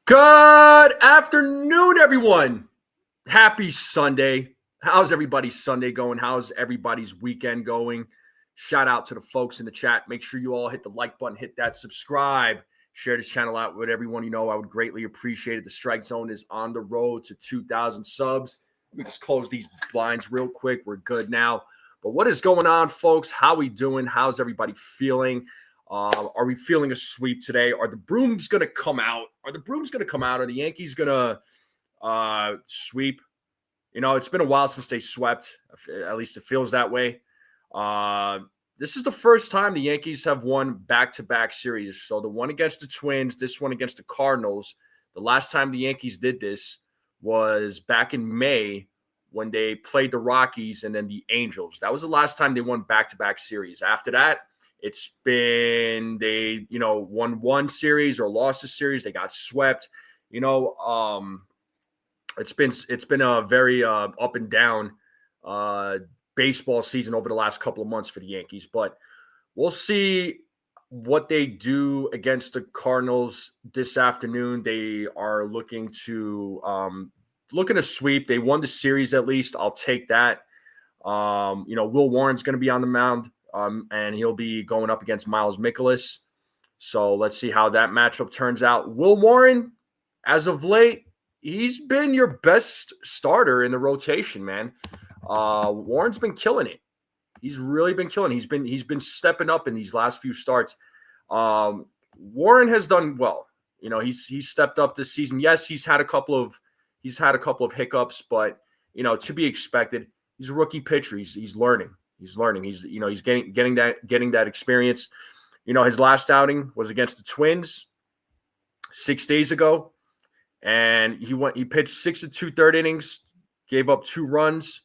Good afternoon, everyone. Happy Sunday. How's everybody's Sunday going? How's everybody's weekend going? Shout out to the folks in the chat. Make sure you all hit the like button, hit that subscribe, share this channel out with everyone you know. I would greatly appreciate it. The Strike Zone is on the road to 2,000 subs. Let me just close these blinds real quick. We're good now. But what is going on, folks? How we doing? How's everybody feeling? Are we feeling a sweep today? Are the brooms going to come out? Are the Yankees going to sweep? You know, it's been a while since they swept. At least it feels that way. This is the first time the Yankees have won back-to-back series. So the one against the Twins, this one against the Cardinals. The last time the Yankees did this was back in May when they played the Rockies and then the Angels. That was the last time they won back-to-back series. After that, it's been they, won one series or lost a series. They got swept. It's been a very up and down baseball season over the last couple of months for the Yankees. But we'll see what they do against the Cardinals this afternoon. They are looking to sweep. They won the series at least. I'll take that. Will Warren's going to be on the mound. And he'll be going up against Miles Mikolas. So let's see how that matchup turns out. Will Warren, as of late, he's been your best starter in the rotation, man. Warren's been killing it. He's really been killing it. He's been stepping up in these last few starts. Warren has done well. He's stepped up this season. Yes, he's had a couple of hiccups, but to be expected. He's a rookie pitcher. He's learning. He's learning. He's getting that experience. His last outing was against the Twins 6 days ago, and he pitched 6 2/3 innings, gave up 2 runs,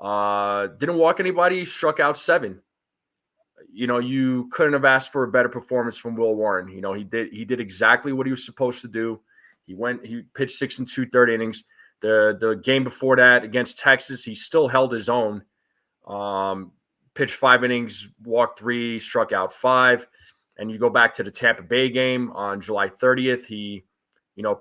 didn't walk anybody, struck out 7. You couldn't have asked for a better performance from Will Warren. He did exactly what he was supposed to do. He pitched 6 2/3 innings. The game before that against Texas, he still held his own. Pitched 5 innings, walked 3, struck out 5. And you go back to the Tampa Bay game on July 30th. He,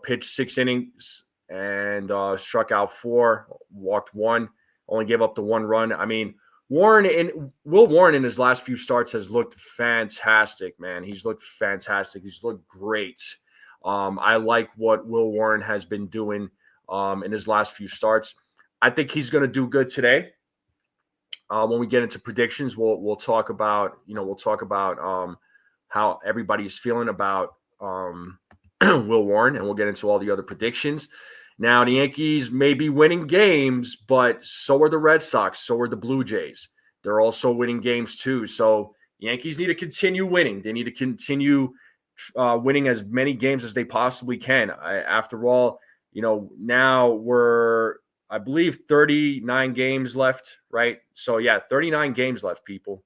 pitched 6 innings and struck out 4, walked 1, only gave up the 1 run. I mean, Will Warren in his last few starts has looked fantastic, man. He's looked fantastic. He's looked great. I like what Will Warren has been doing in his last few starts. I think he's going to do good today. When we get into predictions, we'll talk about how everybody's feeling about Will Warren, and we'll get into all the other predictions. Now, the Yankees may be winning games, but so are the Red Sox, so are the Blue Jays. They're also winning games too. So Yankees need to continue winning. They need to continue winning as many games as they possibly can. After all, now we're, I believe, 39 games left, right? So, yeah, 39 games left, people.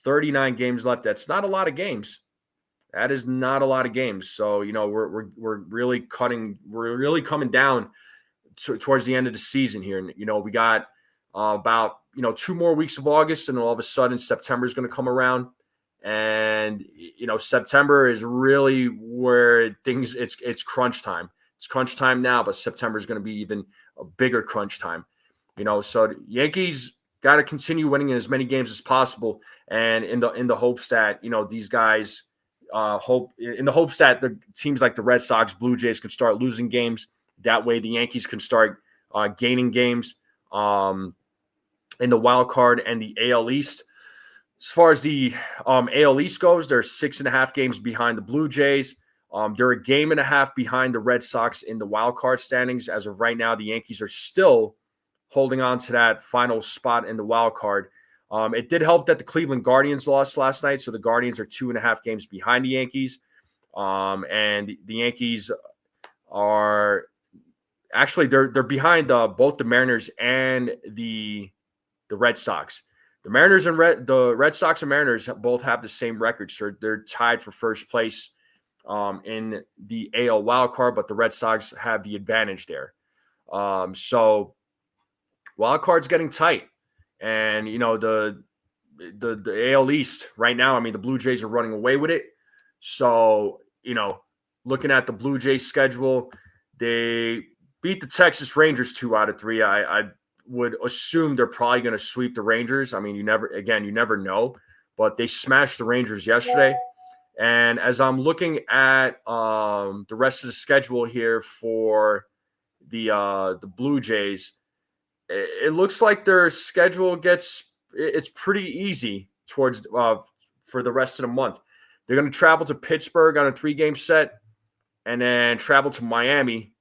39 games left. That's not a lot of games. That is not a lot of games. So, we're really coming down towards the end of the season here. And, we got about, 2 more weeks of August, and all of a sudden September is going to come around. And, September is really where it's crunch time. It's crunch time now, but September is going to be even a bigger crunch time, So the Yankees got to continue winning as many games as possible, and in the hopes that these guys hope in the hopes that the teams like the Red Sox, Blue Jays can start losing games. That way, the Yankees can start gaining games in the wild card and the AL East. As far as the AL East goes, they're 6.5 games behind the Blue Jays. They're a game and a half behind the Red Sox in the wild card standings. As of right now, the Yankees are still holding on to that final spot in the wild card. It did help that the Cleveland Guardians lost last night, so the Guardians are 2.5 games behind the Yankees. And the Yankees are actually they're behind both the Mariners and the Red Sox. The Mariners and the Red Sox and Mariners both have the same record, so they're tied for first place in the AL wild card, but the Red Sox have the advantage there. So wild card's getting tight, and the AL East right now, I mean, the Blue Jays are running away with it. So looking at the Blue Jays schedule, they beat the Texas Rangers 2 out of 3. I would assume they're probably going to sweep the Rangers. I mean, you never know, but they smashed the Rangers yesterday. And as I'm looking at the rest of the schedule here for the Blue Jays, it looks like their schedule it's pretty easy towards for the rest of the month. They're going to travel to Pittsburgh on a 3-game set, and then travel to Miami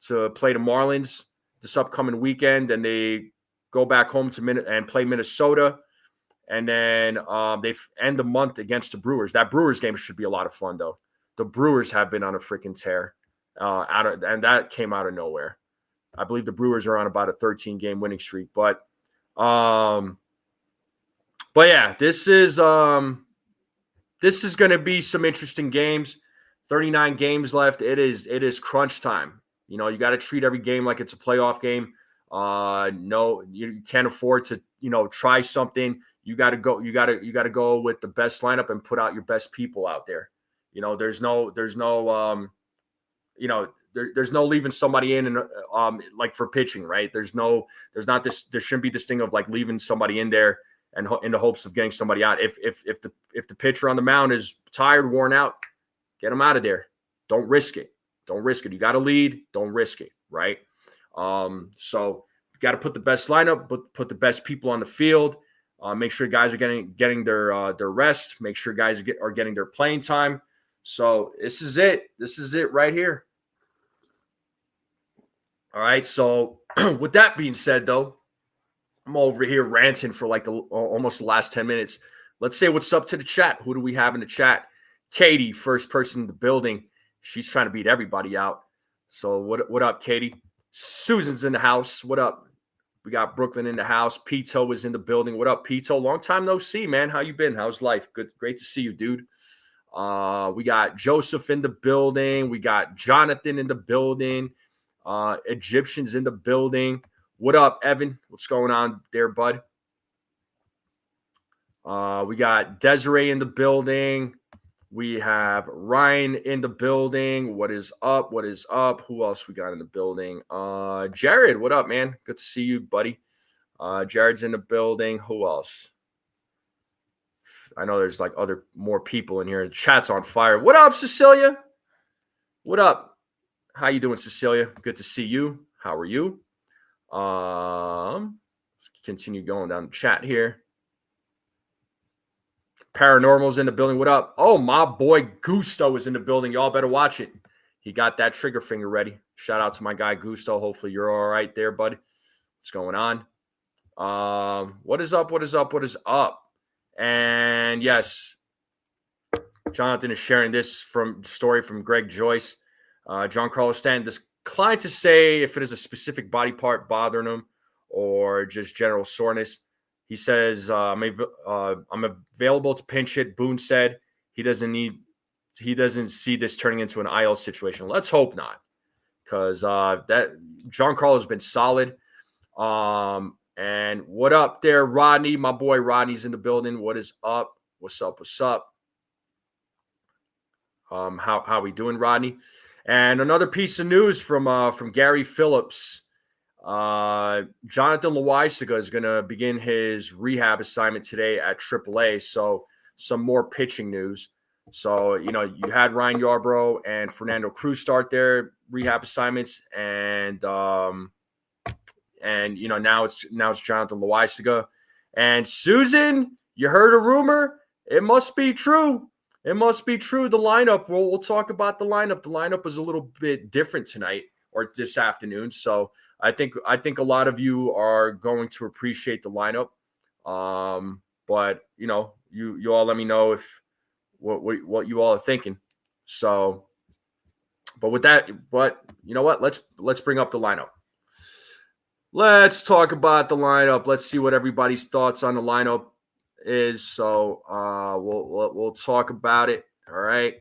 to play the Marlins this upcoming weekend. And they go back home and play Minnesota. And then they end the month against the Brewers. That Brewers game should be a lot of fun, though. The Brewers have been on a freaking tear, and that came out of nowhere. I believe the Brewers are on about a 13-game winning streak. But yeah, this is going to be some interesting games. 39 games left. It is crunch time. You got to treat every game like it's a playoff game. No, you can't afford to, try something. You got to go with the best lineup and put out your best people out there. There's no leaving somebody in and like for pitching, right? There shouldn't be this thing of like leaving somebody in there and in the hopes of getting somebody out. If the pitcher on the mound is tired, worn out, get him out of there. Don't risk it. You got to lead. Don't risk it, right? So you got to put the best lineup, put the best people on the field. Make sure guys are getting their rest. Make sure guys are getting their playing time. So this is it. This is it right here. All right. So with that being said, though, I'm over here ranting for like almost the last 10 minutes. Let's say what's up to the chat. Who do we have in the chat? Katie, first person in the building. She's trying to beat everybody out. So what up, Katie? Susan's in the house. What up? We got Brooklyn in the house. Pito is in the building. What up, Pito? Long time no see, man. How you been? How's life? Good. Great to see you, dude. We got Joseph in the building. We got Jonathan in the building. Egyptians in the building. What up, Evan? What's going on there, bud? We got Desiree in the building. We have Ryan in the building. What is up? What is up? Who else we got in the building? Jared, what up, man? Good to see you, buddy. Jared's in the building. Who else? I know there's like more people in here. The chat's on fire. What up, Cecilia? What up? How you doing, Cecilia? Good to see you. How are you? Let's continue going down the chat here. Paranormal's in the building. What up? Oh, my boy Gusto is in the building. Y'all better watch it. He got that trigger finger ready. Shout out to my guy Gusto. Hopefully you're all right there, bud. What's going on? What is up? What is up? What is up? And yes, Jonathan is sharing this story from Greg Joyce. Giancarlo Stanton declined to say if it is a specific body part bothering him or just general soreness. He says, I'm available to pinch hit. Boone said he doesn't see this turning into an IL situation. Let's hope not, because that Giancarlo has been solid. And what up there, Rodney? My boy Rodney's in the building. What is up? What's up? What's up? How we doing, Rodney? And another piece of news from Gary Phillips. Jonathan Loaisiga is going to begin his rehab assignment today at AAA. So some more pitching news. So, you had Ryan Yarbrough and Fernando Cruz start their rehab assignments, and now it's Jonathan Loaisiga. And Susan, you heard a rumor. It must be true. It must be true. The lineup. We'll talk about the lineup. The lineup is a little bit different tonight or this afternoon. So I think a lot of you are going to appreciate the lineup. But you all let me know if what you all are thinking. So, but with that, you know what? Let's bring up the lineup. Let's talk about the lineup. Let's see what everybody's thoughts on the lineup is. So we'll talk about it. All right.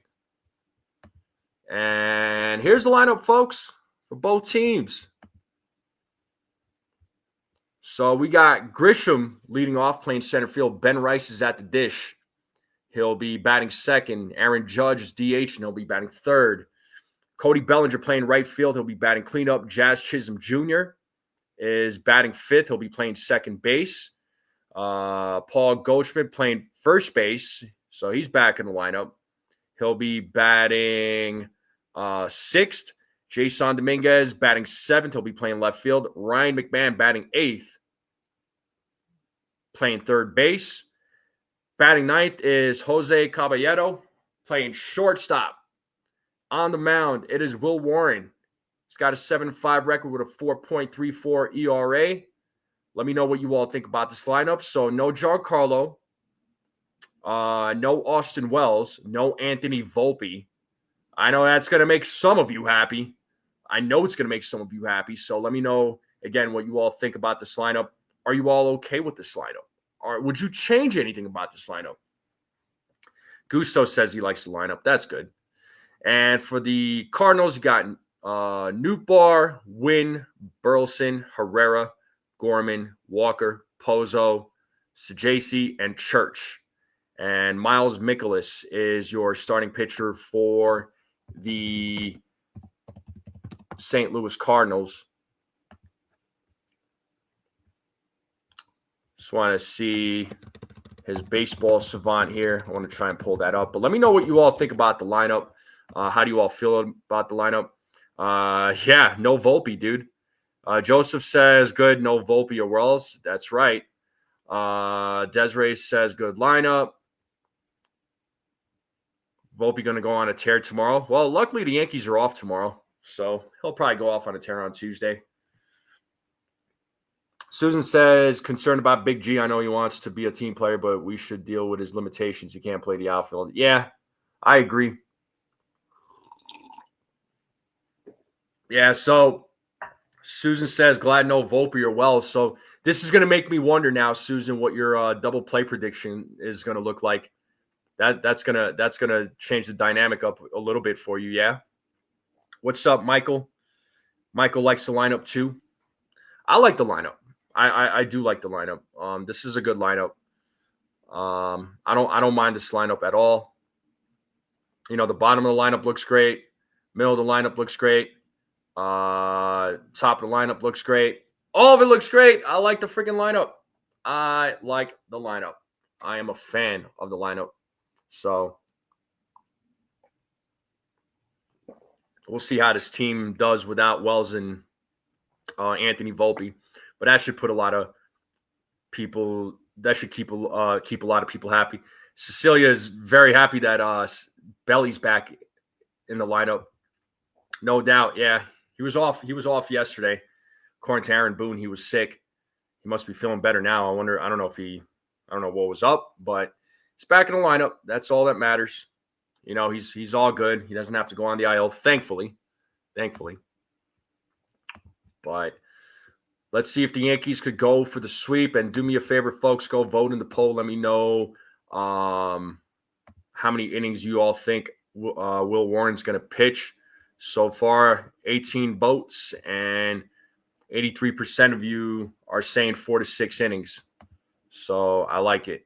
And here's the lineup, folks, for both teams. So we got Grisham leading off, playing center field. Ben Rice is at the dish. He'll be batting second. Aaron Judge is DH, and he'll be batting third. Cody Bellinger playing right field. He'll be batting cleanup. Jazz Chisholm Jr. is batting fifth. He'll be playing second base. Paul Goldschmidt playing first base, so he's back in the lineup. He'll be batting sixth. Jason Dominguez batting seventh. He'll be playing left field. Ryan McMahon batting eighth, playing third base. Batting ninth is Jose Caballero, playing shortstop. On the mound, it is Will Warren. He's got a 7-5 record with a 4.34 ERA. Let me know what you all think about this lineup. So no Giancarlo, no Austin Wells, no Anthony Volpe. I know that's going to make some of you happy. I know it's going to make some of you happy. So let me know, again, what you all think about this lineup. Are you all okay with this lineup? Or would you change anything about this lineup? Gusto says he likes the lineup. That's good. And for the Cardinals, you got Nootbaar, Wynn, Burleson, Herrera, Gorman, Walker, Pozo, Sajaci, and Church. And Miles Mikolas is your starting pitcher for the St. Louis Cardinals. Just want to see his baseball savant here. I want to try and pull that up. But let me know what you all think about the lineup. How do you all feel about the lineup? Yeah, no Volpe, dude. Joseph says good, no Volpe or Wells. That's right. Desiree says good lineup. Volpe going to go on a tear tomorrow. Well, luckily the Yankees are off tomorrow, so he'll probably go off on a tear on Tuesday. Susan says, concerned about Big G. I know he wants to be a team player, but we should deal with his limitations. He can't play the outfield. Yeah, I agree. Yeah, so Susan says, glad no Volpe or Wells. So this is going to make me wonder now, Susan, what your double play prediction is going to look like. That's gonna change the dynamic up a little bit for you, yeah? What's up, Michael? Michael likes the lineup too. I like the lineup. I do like the lineup. This is a good lineup. I don't mind this lineup at all. The bottom of the lineup looks great. Middle of the lineup looks great. Top of the lineup looks great. All of it looks great. I like the freaking lineup. I like the lineup. I am a fan of the lineup. So we'll see how this team does without Wells and Anthony Volpe. But that should put a lot of people. That should keep a lot of people happy. Cecilia is very happy that Belly's back in the lineup. No doubt. Yeah, he was off. He was off yesterday. According to Aaron Boone, he was sick. He must be feeling better now. I don't know what was up, but he's back in the lineup. That's all that matters. He's all good. He doesn't have to go on the IL, thankfully. But let's see if the Yankees could go for the sweep. And do me a favor, folks, go vote in the poll. Let me know how many innings you all think Will Warren's going to pitch. So far, 18 votes, and 83% of you are saying 4 to 6 innings. So I like it.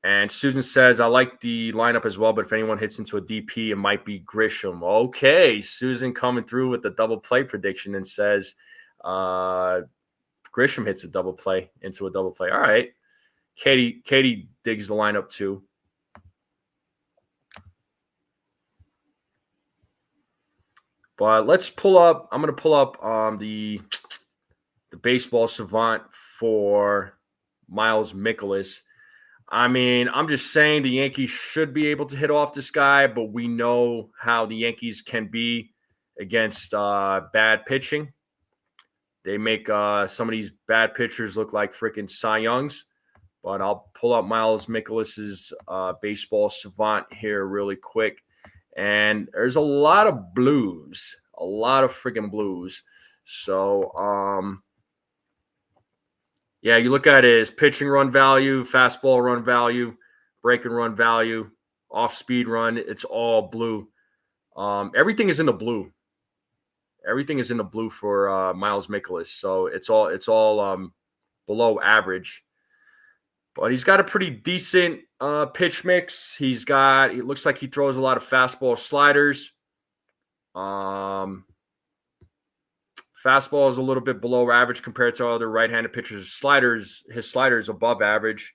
And Susan says, I like the lineup as well, but if anyone hits into a DP, it might be Grisham. Okay, Susan coming through with the double play prediction and says Grisham hits a double play into a double play. All right. Katie digs the lineup too. But let's pull up. I'm going to pull up the baseball savant for Miles Mikolas. I mean, I'm just saying the Yankees should be able to hit off this guy, but we know how the Yankees can be against bad pitching. They make some of these bad pitchers look like freaking Cy Youngs. But I'll pull up Miles Mikolas's baseball savant here really quick. And there's a lot of blues, a lot of freaking blues. So, yeah, you look at his pitching run value, fastball run value, breaking run value, off-speed run. It's all blue. Everything is in the blue. Everything is in the blue for Miles Mikolas. So it's all below average. But he's got a pretty decent pitch mix. It looks like he throws a lot of fastball sliders. Fastball is a little bit below average compared to other right-handed pitchers. His sliders above average.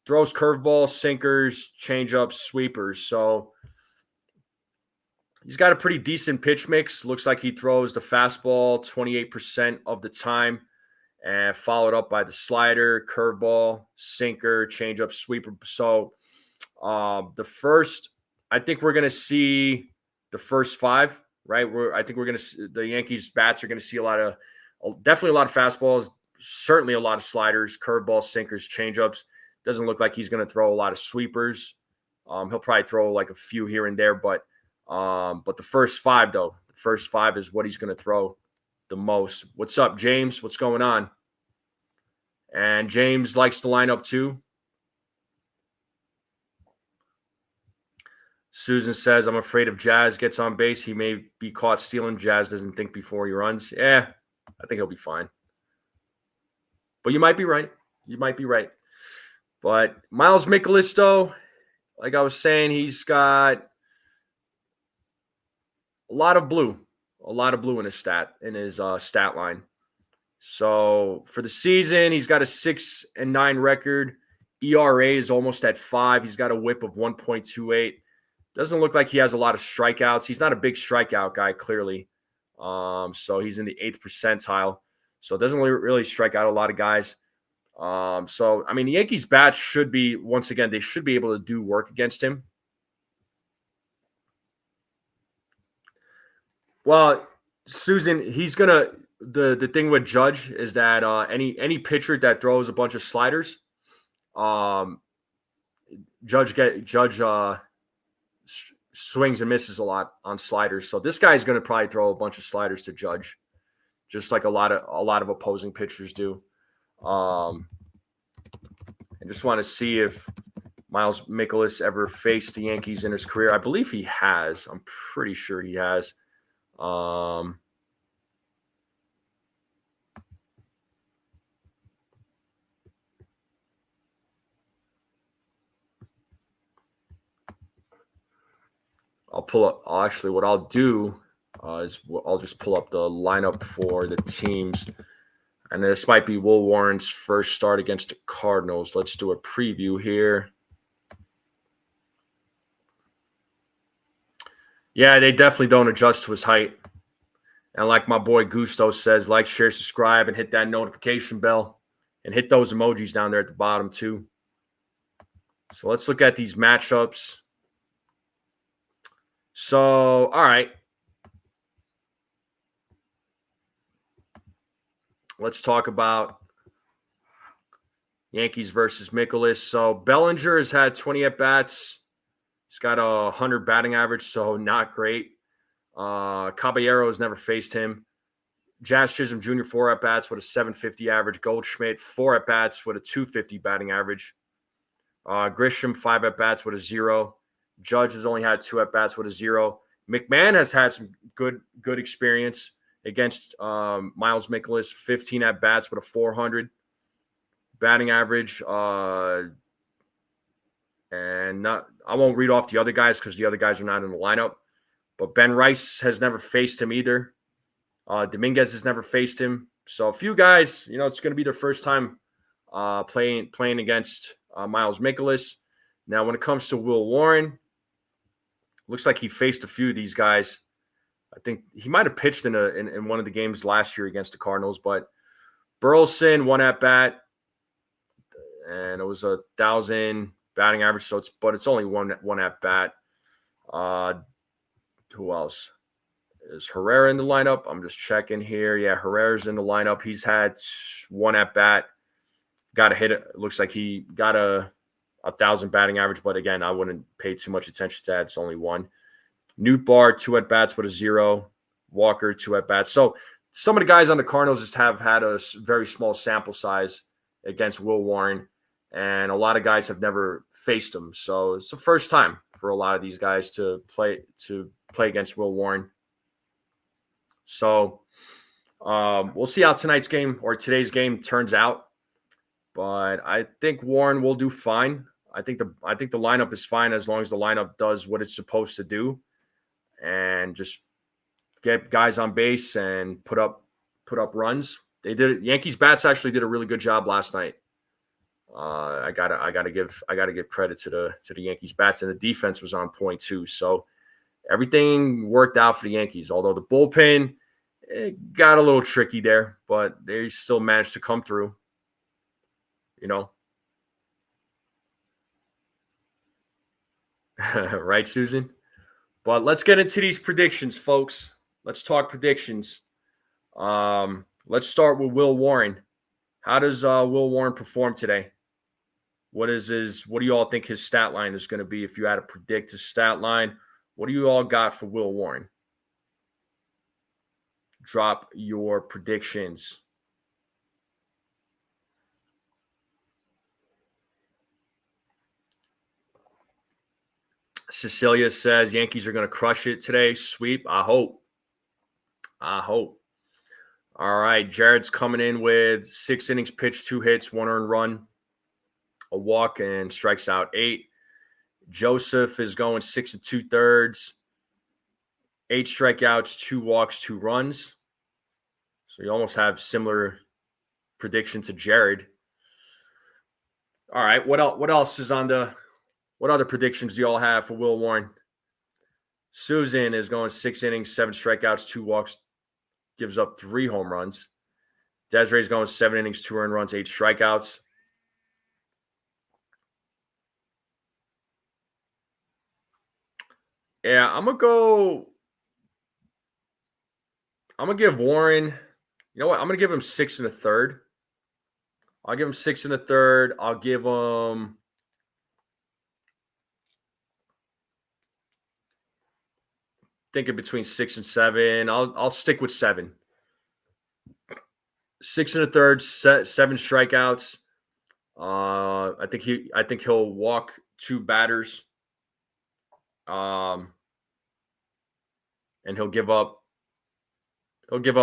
Throws curveballs, sinkers, changeups, sweepers. So he's got a pretty decent pitch mix. Looks like he throws the fastball 28% of the time. And followed up by the slider, curveball, sinker, changeup, sweeper. So I think we're going to see the first five, right? I think we're going to the Yankees bats are going to see definitely a lot of fastballs, certainly a lot of sliders, curveballs, sinkers, changeups. Doesn't look like he's going to throw a lot of sweepers. He'll probably throw like a few here and there, but the first five is what he's going to throw the most. What's up, James? What's going on? And James likes to line up too. Susan says, I'm afraid if Jazz gets on base, he may be caught stealing. Jazz doesn't think before he runs. Yeah, I think he'll be fine. But you might be right. But Miles Mikolas, though, like I was saying, he's got a lot of blue in his stat line. So for the season, he's got a 6-9 record. ERA is almost at 5. He's got a WHIP of 1.28. Doesn't look like he has a lot of strikeouts. He's not a big strikeout guy, clearly. So he's in the 8th percentile. So doesn't really strike out a lot of guys. So, I mean, the Yankees bats should be, once again, they should be able to do work against him. Well, Susan, he's going to – the thing with Judge is that any pitcher that throws a bunch of sliders, Judge swings and misses a lot on sliders. So this guy's going to probably throw a bunch of sliders to Judge, just like a lot of opposing pitchers do. I just want to see if Miles Mikolas ever faced the Yankees in his career. I believe he has. I'm pretty sure he has. What I'll do is I'll just pull up the lineup for the teams. And this might be Will Warren's first start against the Cardinals. Let's do a preview here. Yeah, they definitely don't adjust to his height. And like my boy Gusto says, like, share, subscribe, and hit that notification bell. And hit those emojis down there at the bottom too. So let's look at these matchups. So, all right. Let's talk about Yankees versus Mikolas. So Bellinger has had 20 at-bats. He's got a 100 batting average, so not great. Caballero has never faced him. Jazz Chisholm Jr., 4 at-bats with a 750 average. Goldschmidt, 4 at-bats with a 250 batting average. Grisham, 5 at-bats with a 0. Judge has only had 2 at-bats with a 0. McMahon has had some good experience against Miles Mikolas, 15 at-bats with a 400 batting average. I won't read off the other guys because the other guys are not in the lineup. But Ben Rice has never faced him either. Dominguez has never faced him. So a few guys, it's going to be their first time playing against Miles Mikolas. Now, when it comes to Will Warren, looks like he faced a few of these guys. I think he might have pitched in one of the games last year against the Cardinals, but Burleson, 1 at bat, and it was 1,000 batting average. So it's only one at bat. Who else? Is Herrera in the lineup? I'm just checking here. Yeah, Herrera's in the lineup. He's had 1 at bat. Got a hit. It looks like he got a 1,000 batting average, but again, I wouldn't pay too much attention to that. It's only 1. Newt Bar, 2 at bats with a 0. Walker, 2 at bats. So some of the guys on the Cardinals just have had a very small sample size against Will Warren, and a lot of guys have never faced him. So it's the first time for a lot of these guys to play against Will Warren. So we'll see how today's game turns out. But I think Warren will do fine. I think the lineup is fine as long as the lineup does what it's supposed to do, and just get guys on base and put up runs. They did it. Yankees bats actually did a really good job last night. I gotta give credit to the Yankees bats, and the defense was on point too. So everything worked out for the Yankees. Although the bullpen got a little tricky there, but they still managed to come through. Right, Susan? But let's get into these predictions, folks. Let's talk predictions. Let's start with Will Warren. How does Will Warren perform today? What do you all think his stat line is going to be if you had to predict his stat line? What do you all got for Will Warren? Drop your predictions. Cecilia says Yankees are going to crush it today. Sweep. I hope. All right. Jared's coming in with 6 innings pitched, 2 hits, 1 earned run, a walk, and strikes out 8. Joseph is going 6 2/3, 8 strikeouts, 2 walks, 2 runs. So you almost have similar prediction to Jared. All right. What else is on the? What other predictions do you all have for Will Warren? Susan is going 6 innings, 7 strikeouts, 2 walks, gives up 3 home runs. Desiree's going 7 innings, 2 earned runs, 8 strikeouts. Yeah, I'm going to give Warren, you know what? I'm going to give him 6 1/3. I'll give him 6 1/3. I'll give him thinking between 6 and 7. I'll stick with 7. 6 1/3, 7 strikeouts. I think he'll walk 2 batters. And he'll give up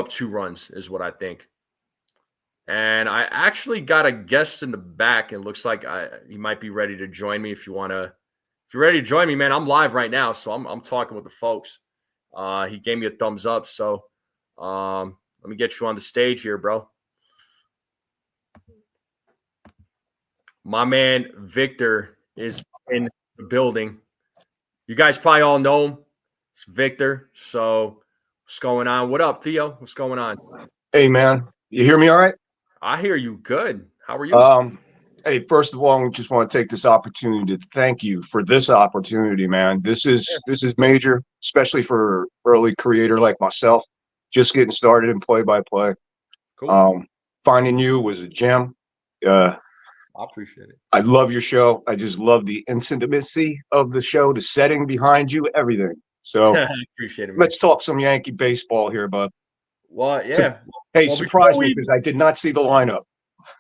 2 runs is what I think. And I actually got a guest in the back, and looks like he might be ready to join me. If you're ready to join me, man, I'm live right now, so I'm talking with the folks. He gave me a thumbs up, so let me get you on the stage here, bro. My man Victor is in the building. You guys probably all know him. It's Victor. So what's going on? What up, Theo? What's going on? Hey, man. You hear me all right? I hear you good. How are you? Hey, first of all, I just want to take this opportunity to thank you for this opportunity, man. This is major, especially for early creator like myself, just getting started in play-by-play. Cool. Finding you was a gem. I appreciate it. I love your show. I just love the intimacy of the show, the setting behind you, everything. So I appreciate it, man. Let's talk some Yankee baseball here, bud. Well, yeah. Surprise me, because I did not see the lineup.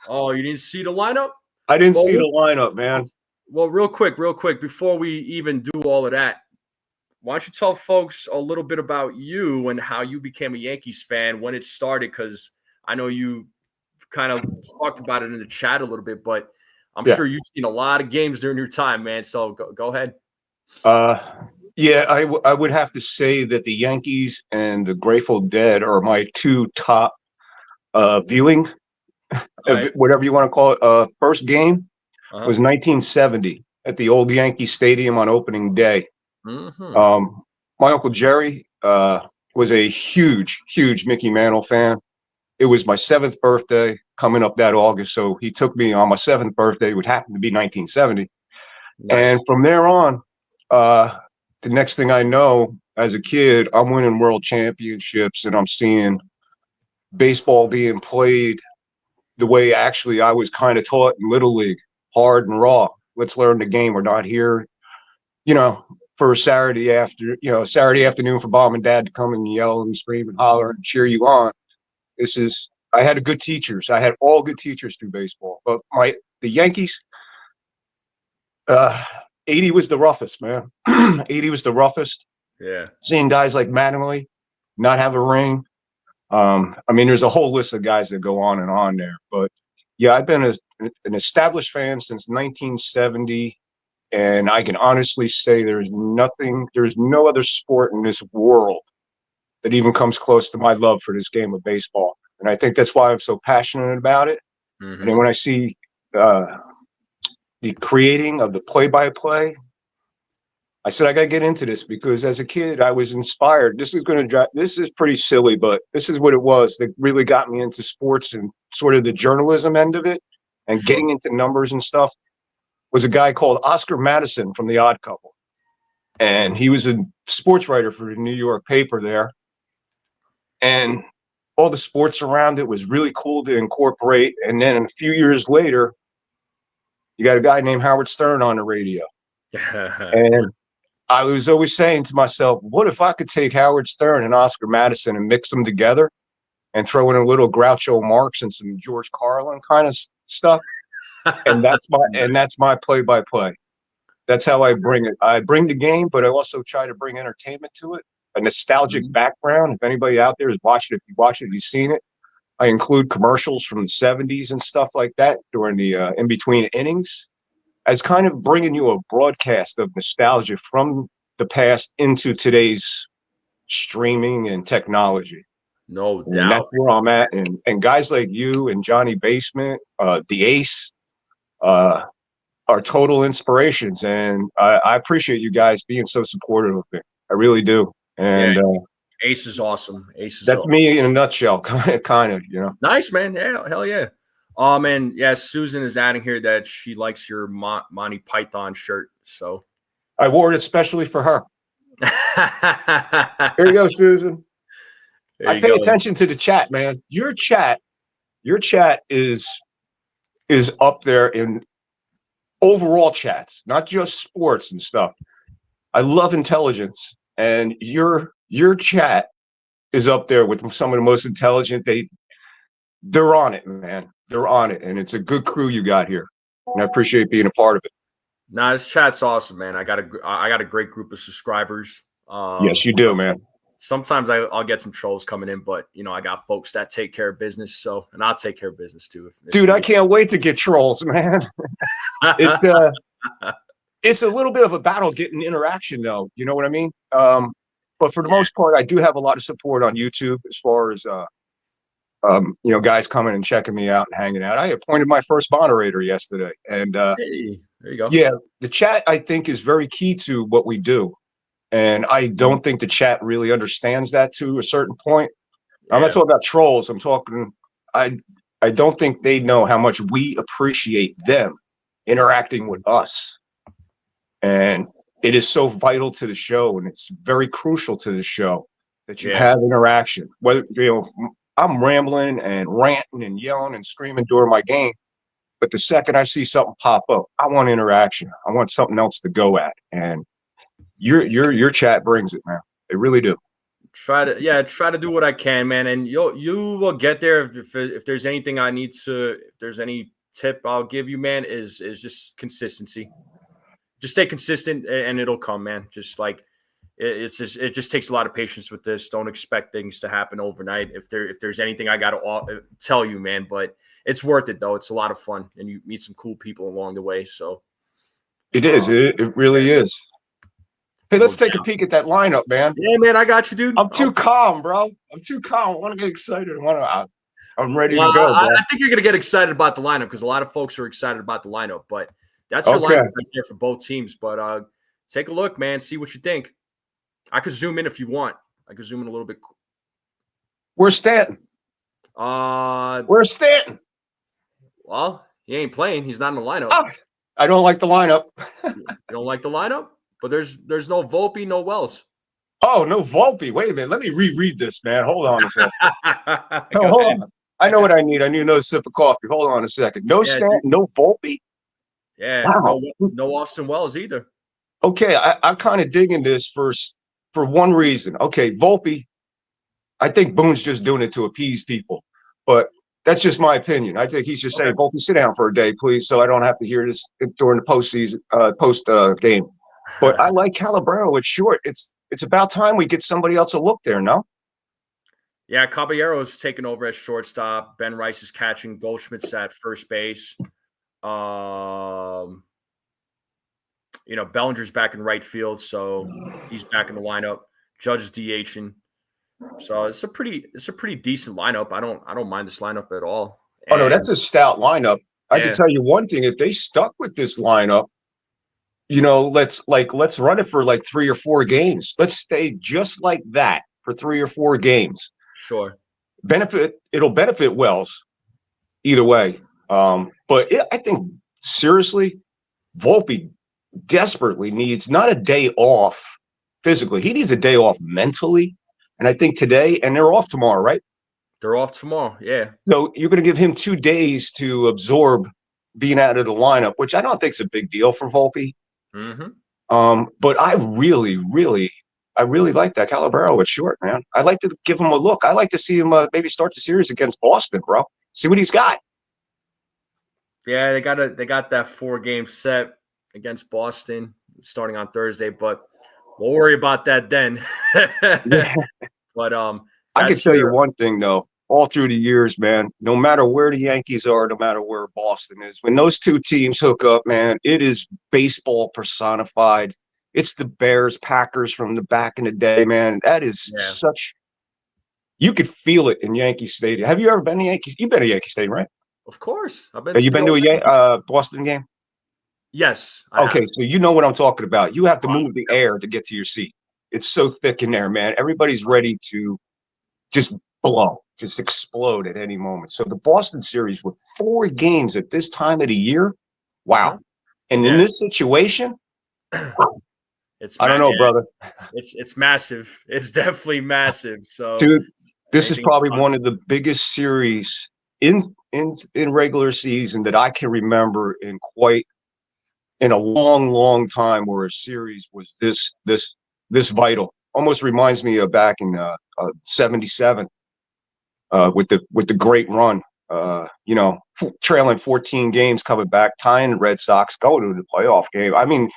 Oh, you didn't see the lineup? I didn't see the lineup, man. Well, real quick, before we even do all of that, why don't you tell folks a little bit about you and how you became a Yankees fan, when it started? Because I know you kind of talked about it in the chat a little bit, but I'm sure you've seen a lot of games during your time, man. So go ahead. I would have to say that the Yankees and the Grateful Dead are my 2 top viewing, whatever you want to call it. First game was 1970 at the old Yankee Stadium on opening day. Mm-hmm. My Uncle Jerry was was a huge, huge Mickey Mantle fan. It was my 7th birthday coming up that August. So he took me on my 7th birthday, which happened to be 1970. Nice. And from there on, the next thing I know, as a kid, I'm winning world championships and I'm seeing baseball being played the way actually I was kind of taught in Little League, hard and raw. Let's learn the game. We're not here, for Saturday afternoon for mom and dad to come and yell and scream and holler and cheer you on. I had good teachers. I had all good teachers through baseball. But the Yankees, 80 was the roughest, man. 80 was the roughest. Yeah. Seeing guys like Mattingly not have a ring. There's a whole list of guys that go on and on there. But, yeah, I've been an established fan since 1970. And I can honestly say there's no other sport in this world that even comes close to my love for this game of baseball. And I think that's why I'm so passionate about it. Mm-hmm. And then when I see the creating of the play-by-play, I said, I got to get into this because as a kid, I was inspired. This is pretty silly, but this is what it was that really got me into sports and sort of the journalism end of it and getting into numbers and stuff. Was a guy called Oscar Madison from The Odd Couple. And he was a sports writer for the New York paper there. And all the sports around it was really cool to incorporate. And then a few years later, you got a guy named Howard Stern on the radio. And I was always saying to myself, what if I could take Howard Stern and Oscar Madison and mix them together and throw in a little Groucho Marx and some George Carlin kind of stuff? And that's my play-by-play. That's how I bring it. I bring the game, but I also try to bring entertainment to it, a nostalgic background. If anybody out there is watching it, if you watch it, you've seen it. I include commercials from the 70s and stuff like that during the in-between innings as kind of bringing you a broadcast of nostalgia from the past into today's streaming and technology. No doubt. And that's where I'm at. And guys like you and Johnny Basement, the Ace, are total inspirations, and I appreciate you guys being so supportive of me. I really do. And Ace is awesome. That's me in a nutshell, kind of. Nice, man. Yeah, hell yeah. And yeah, Susan is adding here that she likes your Monty Python shirt. So I wore it especially for her. Here you go, Susan. I pay attention to the chat, man. Your chat is up there in overall chats, not just sports and stuff. I love intelligence, and your chat is up there with some of the most intelligent. They're on it, man. They're on it, and it's a good crew you got here, and I appreciate being a part of it. Nah, this chat's awesome, man. I got a great group of subscribers. Yes, you do, man. Sometimes I'll get some trolls coming in, but I got folks that take care of business. And I'll take care of business too. Dude, I can't wait to get trolls, man. It's a little bit of a battle getting interaction, though. You know what I mean? But for the most part, I do have a lot of support on YouTube as far as guys coming and checking me out and hanging out. I appointed my first moderator yesterday, and hey, there you go. Yeah, the chat I think is very key to what we do. And I don't think the chat really understands that to a certain point. Yeah. I'm not talking about trolls. I'm talking, I don't think they know how much we appreciate them interacting with us. And it is so vital to the show, and it's very crucial to the show that you have interaction. Whether, I'm rambling and ranting and yelling and screaming during my game, but the second I see something pop up, I want interaction. I want something else to go at. And your chat brings it, man. They really do. Try to do what I can, man, and you will get there. If there's anything I need to, if there's any tip I'll give you, man, is just consistency. Just stay consistent, and it'll come, man. Just like it just takes a lot of patience with this. Don't expect things to happen overnight. If there's anything I got to tell you, man, but it's worth it though. It's a lot of fun, and you meet some cool people along the way. So it is. It really is. Hey, let's take a peek at that lineup, man. Yeah, man, I got you, dude. I'm too calm, bro. I'm too calm. I want to get excited. I'm ready to go, bro. I think you're going to get excited about the lineup because a lot of folks are excited about the lineup. But that's your lineup right there for both teams. But take a look, man. See what you think. I could zoom in if you want. I could zoom in a little bit. Where's Stanton? Where's Stanton? Well, he ain't playing. He's not in the lineup. Oh, I don't like the lineup. You don't like the lineup? But there's no Volpe, no Wells. Oh, no Volpe. Wait a minute. Let me reread this, man. Hold on a second. Hold on. I know what I need. I need another sip of coffee. Hold on a second. No Stanton, no Volpe. Yeah, wow. no Austin Wells either. Okay, I'm kind of digging this for one reason. Okay, Volpe, I think Boone's just doing it to appease people, but that's just my opinion. I think he's just saying, Volpe, sit down for a day, please, so I don't have to hear this during the post game. But I like Caballero at short. It's about time we get somebody else a look there, no? Yeah, Caballero's taking over as shortstop. Ben Rice is catching. Goldschmidt's at first base. Bellinger's back in right field, so he's back in the lineup. Judge is DHing. So it's a pretty decent lineup. I don't mind this lineup at all. And, no, that's a stout lineup. I can tell you one thing: if they stuck with this lineup, let's run it for like 3 or 4 games. Let's stay just like that for 3 or 4 games. Sure. It'll benefit Wells either way. But I think seriously, Volpe desperately needs not a day off physically. He needs a day off mentally. And I think today, and they're off tomorrow, right? They're off tomorrow, yeah. So you're going to give him 2 days to absorb being out of the lineup, which I don't think is a big deal for Volpe. Mm-hmm. But I really like that Caballero at short, man. I'd like to give him a look. I'd like to see him maybe start the series against Boston, bro. See what he's got. Yeah, they got that 4-game set against Boston starting on Thursday, but we'll worry about that then. Yeah. But I can tell you one thing though, all through the years, man, no matter where the Yankees are, no matter where Boston is, when those 2 teams hook up, man, it is baseball personified. It's the Bears, Packers from the back in the day, man. That is such – you could feel it in Yankee Stadium. Have you ever been to Yankees? You've been to Yankee Stadium, right? Of course. I've been. Have you been to a Boston game? Yes. Okay, so you know what I'm talking about. You have to move the air to get to your seat. It's so thick in there, man. Everybody's ready to just blow, just explode at any moment. So the Boston series with 4 games at this time of the year, wow. And in this situation, I don't know, brother. It's massive. It's definitely massive. So, dude, this is probably one of the biggest series in regular season that I can remember in a long time where a series was this vital. Almost reminds me of back in 77 with the great run. Trailing 14 games, coming back, tying the Red Sox, going to the playoff game. I mean,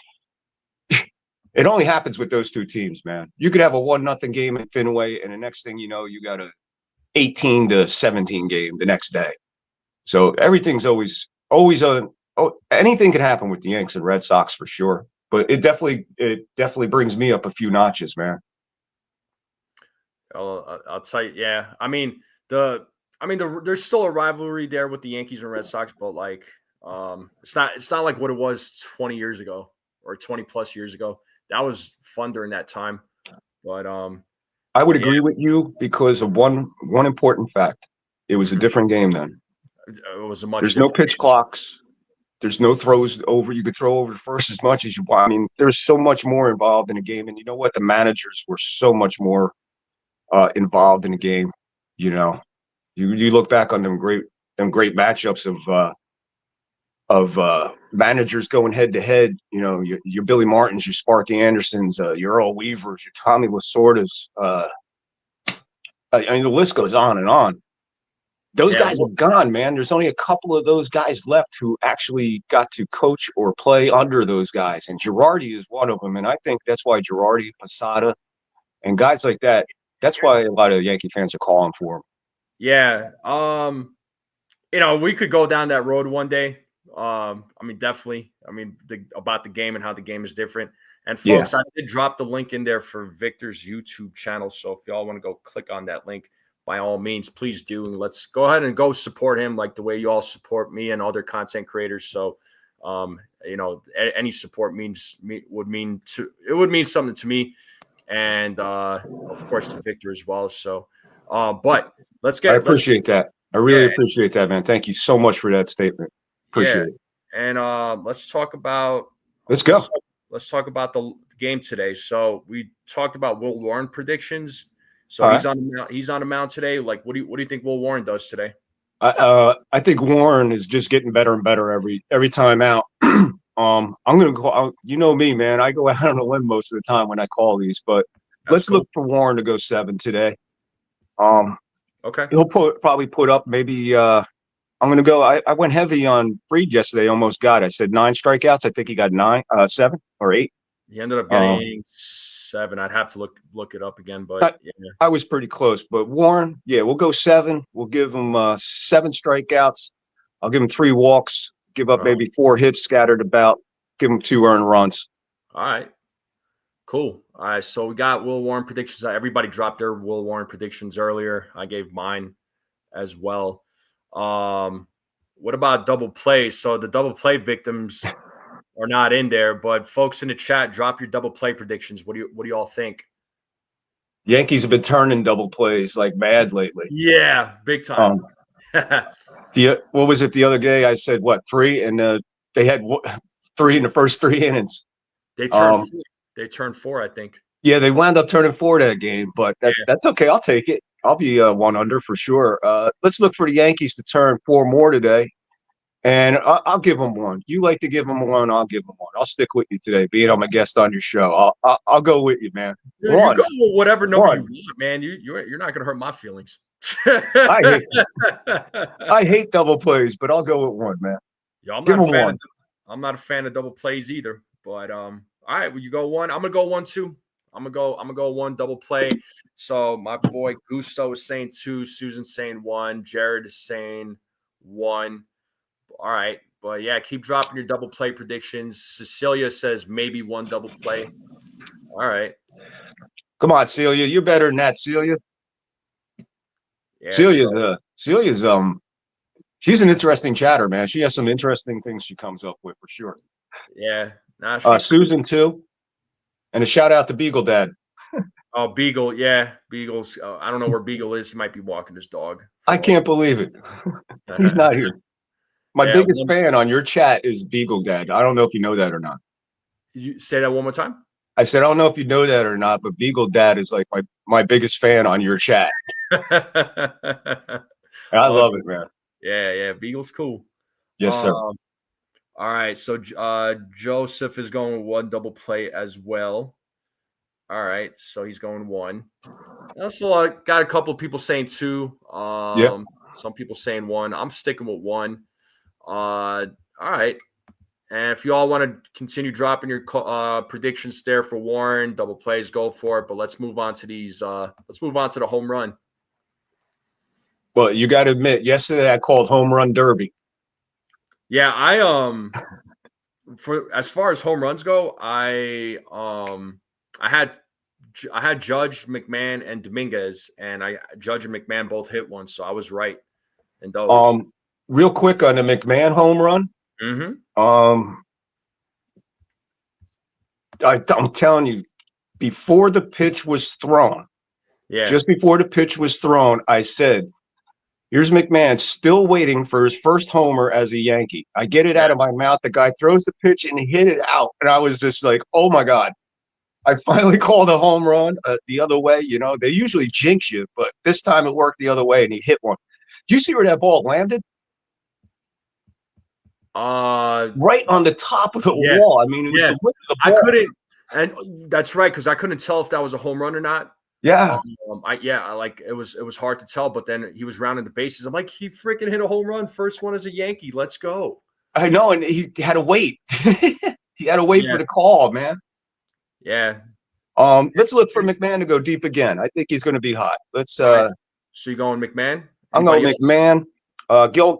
it only happens with those 2 teams, man. You could have a 1-0 game at Fenway, and the next thing you know, you got a 18-17 game the next day. So everything's always anything could happen with the Yanks and Red Sox for sure. But it definitely brings me up a few notches, man. I'll tell you, yeah. I mean, there's still a rivalry there with the Yankees and Red Sox, but like, it's not like what it was 20 years ago or 20 plus years ago. That was fun during that time. But I would agree with you because of one important fact. It was a different game then. It was a much. There's no pitch clocks. There's no throws over. You could throw over first as much as you want. I mean, there's so much more involved in the game. And you know what? The managers were so much more involved in the game. You look back on them great matchups of managers going head to head. Your Billy Martins, your Sparky Andersons, your Earl Weavers, your Tommy Lasordas. The list goes on and on. Those guys are gone, man. There's only a couple of those guys left who actually got to coach or play under those guys. And Girardi is one of them. And I think that's why Girardi, Posada, and guys like that, that's why a lot of Yankee fans are calling for him. Yeah. We could go down that road one day. Definitely. About the game and how the game is different. And folks, I did drop the link in there for Victor's YouTube channel. So if y'all want to go click on that link, by all means, please do. And let's go ahead and go support him like the way you all support me and other content creators. So, any support would mean something to me. and of course to Victor as well. So, but I appreciate that. I really appreciate that, man. Thank you so much for that statement. Appreciate it. And let's talk about. Let's go. Let's talk about the game today. So we talked about Will Warren predictions. So he's on the mound today. Like, what do you think Will Warren does today? I think Warren is just getting better and better every time out. I'm gonna go. You know me, man. I go out on a limb most of the time when I call these, but let's look for Warren to go 7 today. Okay. He'll probably put up maybe. I'm gonna go. I went heavy on Fried yesterday. Almost got. I said 9 strikeouts. I think he got 7 or 8. He ended up getting 7. I'd have to look it up again, but I was pretty close. But Warren, we'll go 7. We'll give him 7 strikeouts. I'll give him 3 walks. Give up maybe 4 hits scattered about. Give him 2 earned runs. All right. Cool. All right. So we got Will Warren predictions. Everybody dropped their Will Warren predictions earlier. I gave mine as well. What about double plays? So the double play victims are not in there, but folks in the chat, drop your double play predictions. What do you all think? Yankees have been turning double plays like mad lately. Yeah, big time. What was it the other day? I said 3, and they had 3 in the first 3 innings. They turned 4. They turned 4, I think. Yeah, they wound up turning 4 that game, but that's okay. I'll take it. I'll be 1 under for sure. Let's look for the Yankees to turn 4 more today, and I'll give them 1. You like to give them 1, I'll give them 1. I'll stick with you today, being I'm a guest on your show. I'll go with you, man. Dude, 1. You go with whatever number you want, man. You're not gonna hurt my feelings. I hate double plays, but I'll go with 1, man. Yeah, I'm not a fan of double plays either. But all right, well, you go 1. I'm gonna go 1 too. I'm gonna go 1 double play. So my boy Gusto is saying 2, Susan's saying 1, Jared is saying 1. All right, but keep dropping your double play predictions. Cecilia says maybe 1 double play. All right. Come on, Celia, you're better than that, Celia. Yeah, Celia's she's an interesting chatter, man. She has some interesting things she comes up with for sure. Yeah. Susan too. And a shout out to Beagle Dad. Oh, Beagle. Yeah. Beagle's. I don't know where Beagle is. He might be walking his dog. I can't believe it. He's not here. My biggest fan on your chat is Beagle Dad. I don't know if you know that or not. You say that one more time? I said, I don't know if you know that or not, but Beagle Dad is like my biggest fan on your chat. I love it, man. Yeah. Beagle's cool. Yes, sir. All right, so Joseph is going with 1 double play as well. All right, so he's going 1. Also, I got a couple of people saying 2. Some people saying 1. I'm sticking with 1. All right, and if you all want to continue dropping your predictions there for Warren double plays, go for it. But let's move on to these. Let's move on to the home run. Well, you got to admit, yesterday I called home run derby. Yeah, for as far as home runs go, I had Judge, McMahon, and Dominguez, and Judge and McMahon both hit 1, so I was right in those. Real quick on the McMahon home run. Mm-hmm. I'm telling you, before the pitch was thrown, just before the pitch was thrown, I said, here's McMahon still waiting for his first homer as a Yankee. I get it out of my mouth. The guy throws the pitch and hit it out. And I was just like, oh, my God. I finally called a home run the other way. You know, they usually jinx you, but this time it worked the other way, and he hit 1. Do you see where that ball landed? Right on the top of the wall. I mean, it was the width of the ball. I couldn't – and that's right, because I couldn't tell if that was a home run or not. Yeah. It was hard to tell, but then he was rounding the bases. I'm like, he freaking hit a home run. First one as a Yankee. Let's go. I know, and he had to wait. He had to wait for the call, man. Yeah. Let's look for McMahon to go deep again. I think he's going to be hot. Let's. So you going McMahon? I'm going McMahon.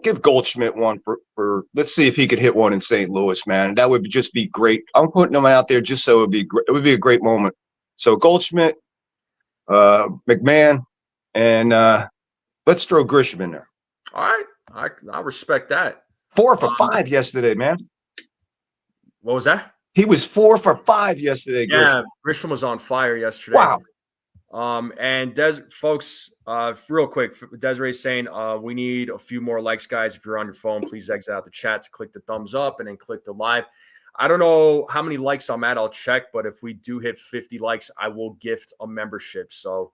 Give Goldschmidt 1 for. Let's see if he could hit 1 in St. Louis, man. That would just be great. I'm putting him out there just so it would be a great moment. So Goldschmidt. McMahon, and let's throw Grisham in there. All right, I respect that. 4 for 5 yesterday, man. What was that? He was 4 for 5 yesterday, Grisham. Yeah, Grisham was on fire yesterday. Wow. And folks, real quick, Desiree's saying we need a few more likes, guys. If you're on your phone, please exit out the chat to click the thumbs up and then click the live. I don't know how many likes I'm at. I'll check, but if we do hit 50 likes, I will gift a membership. So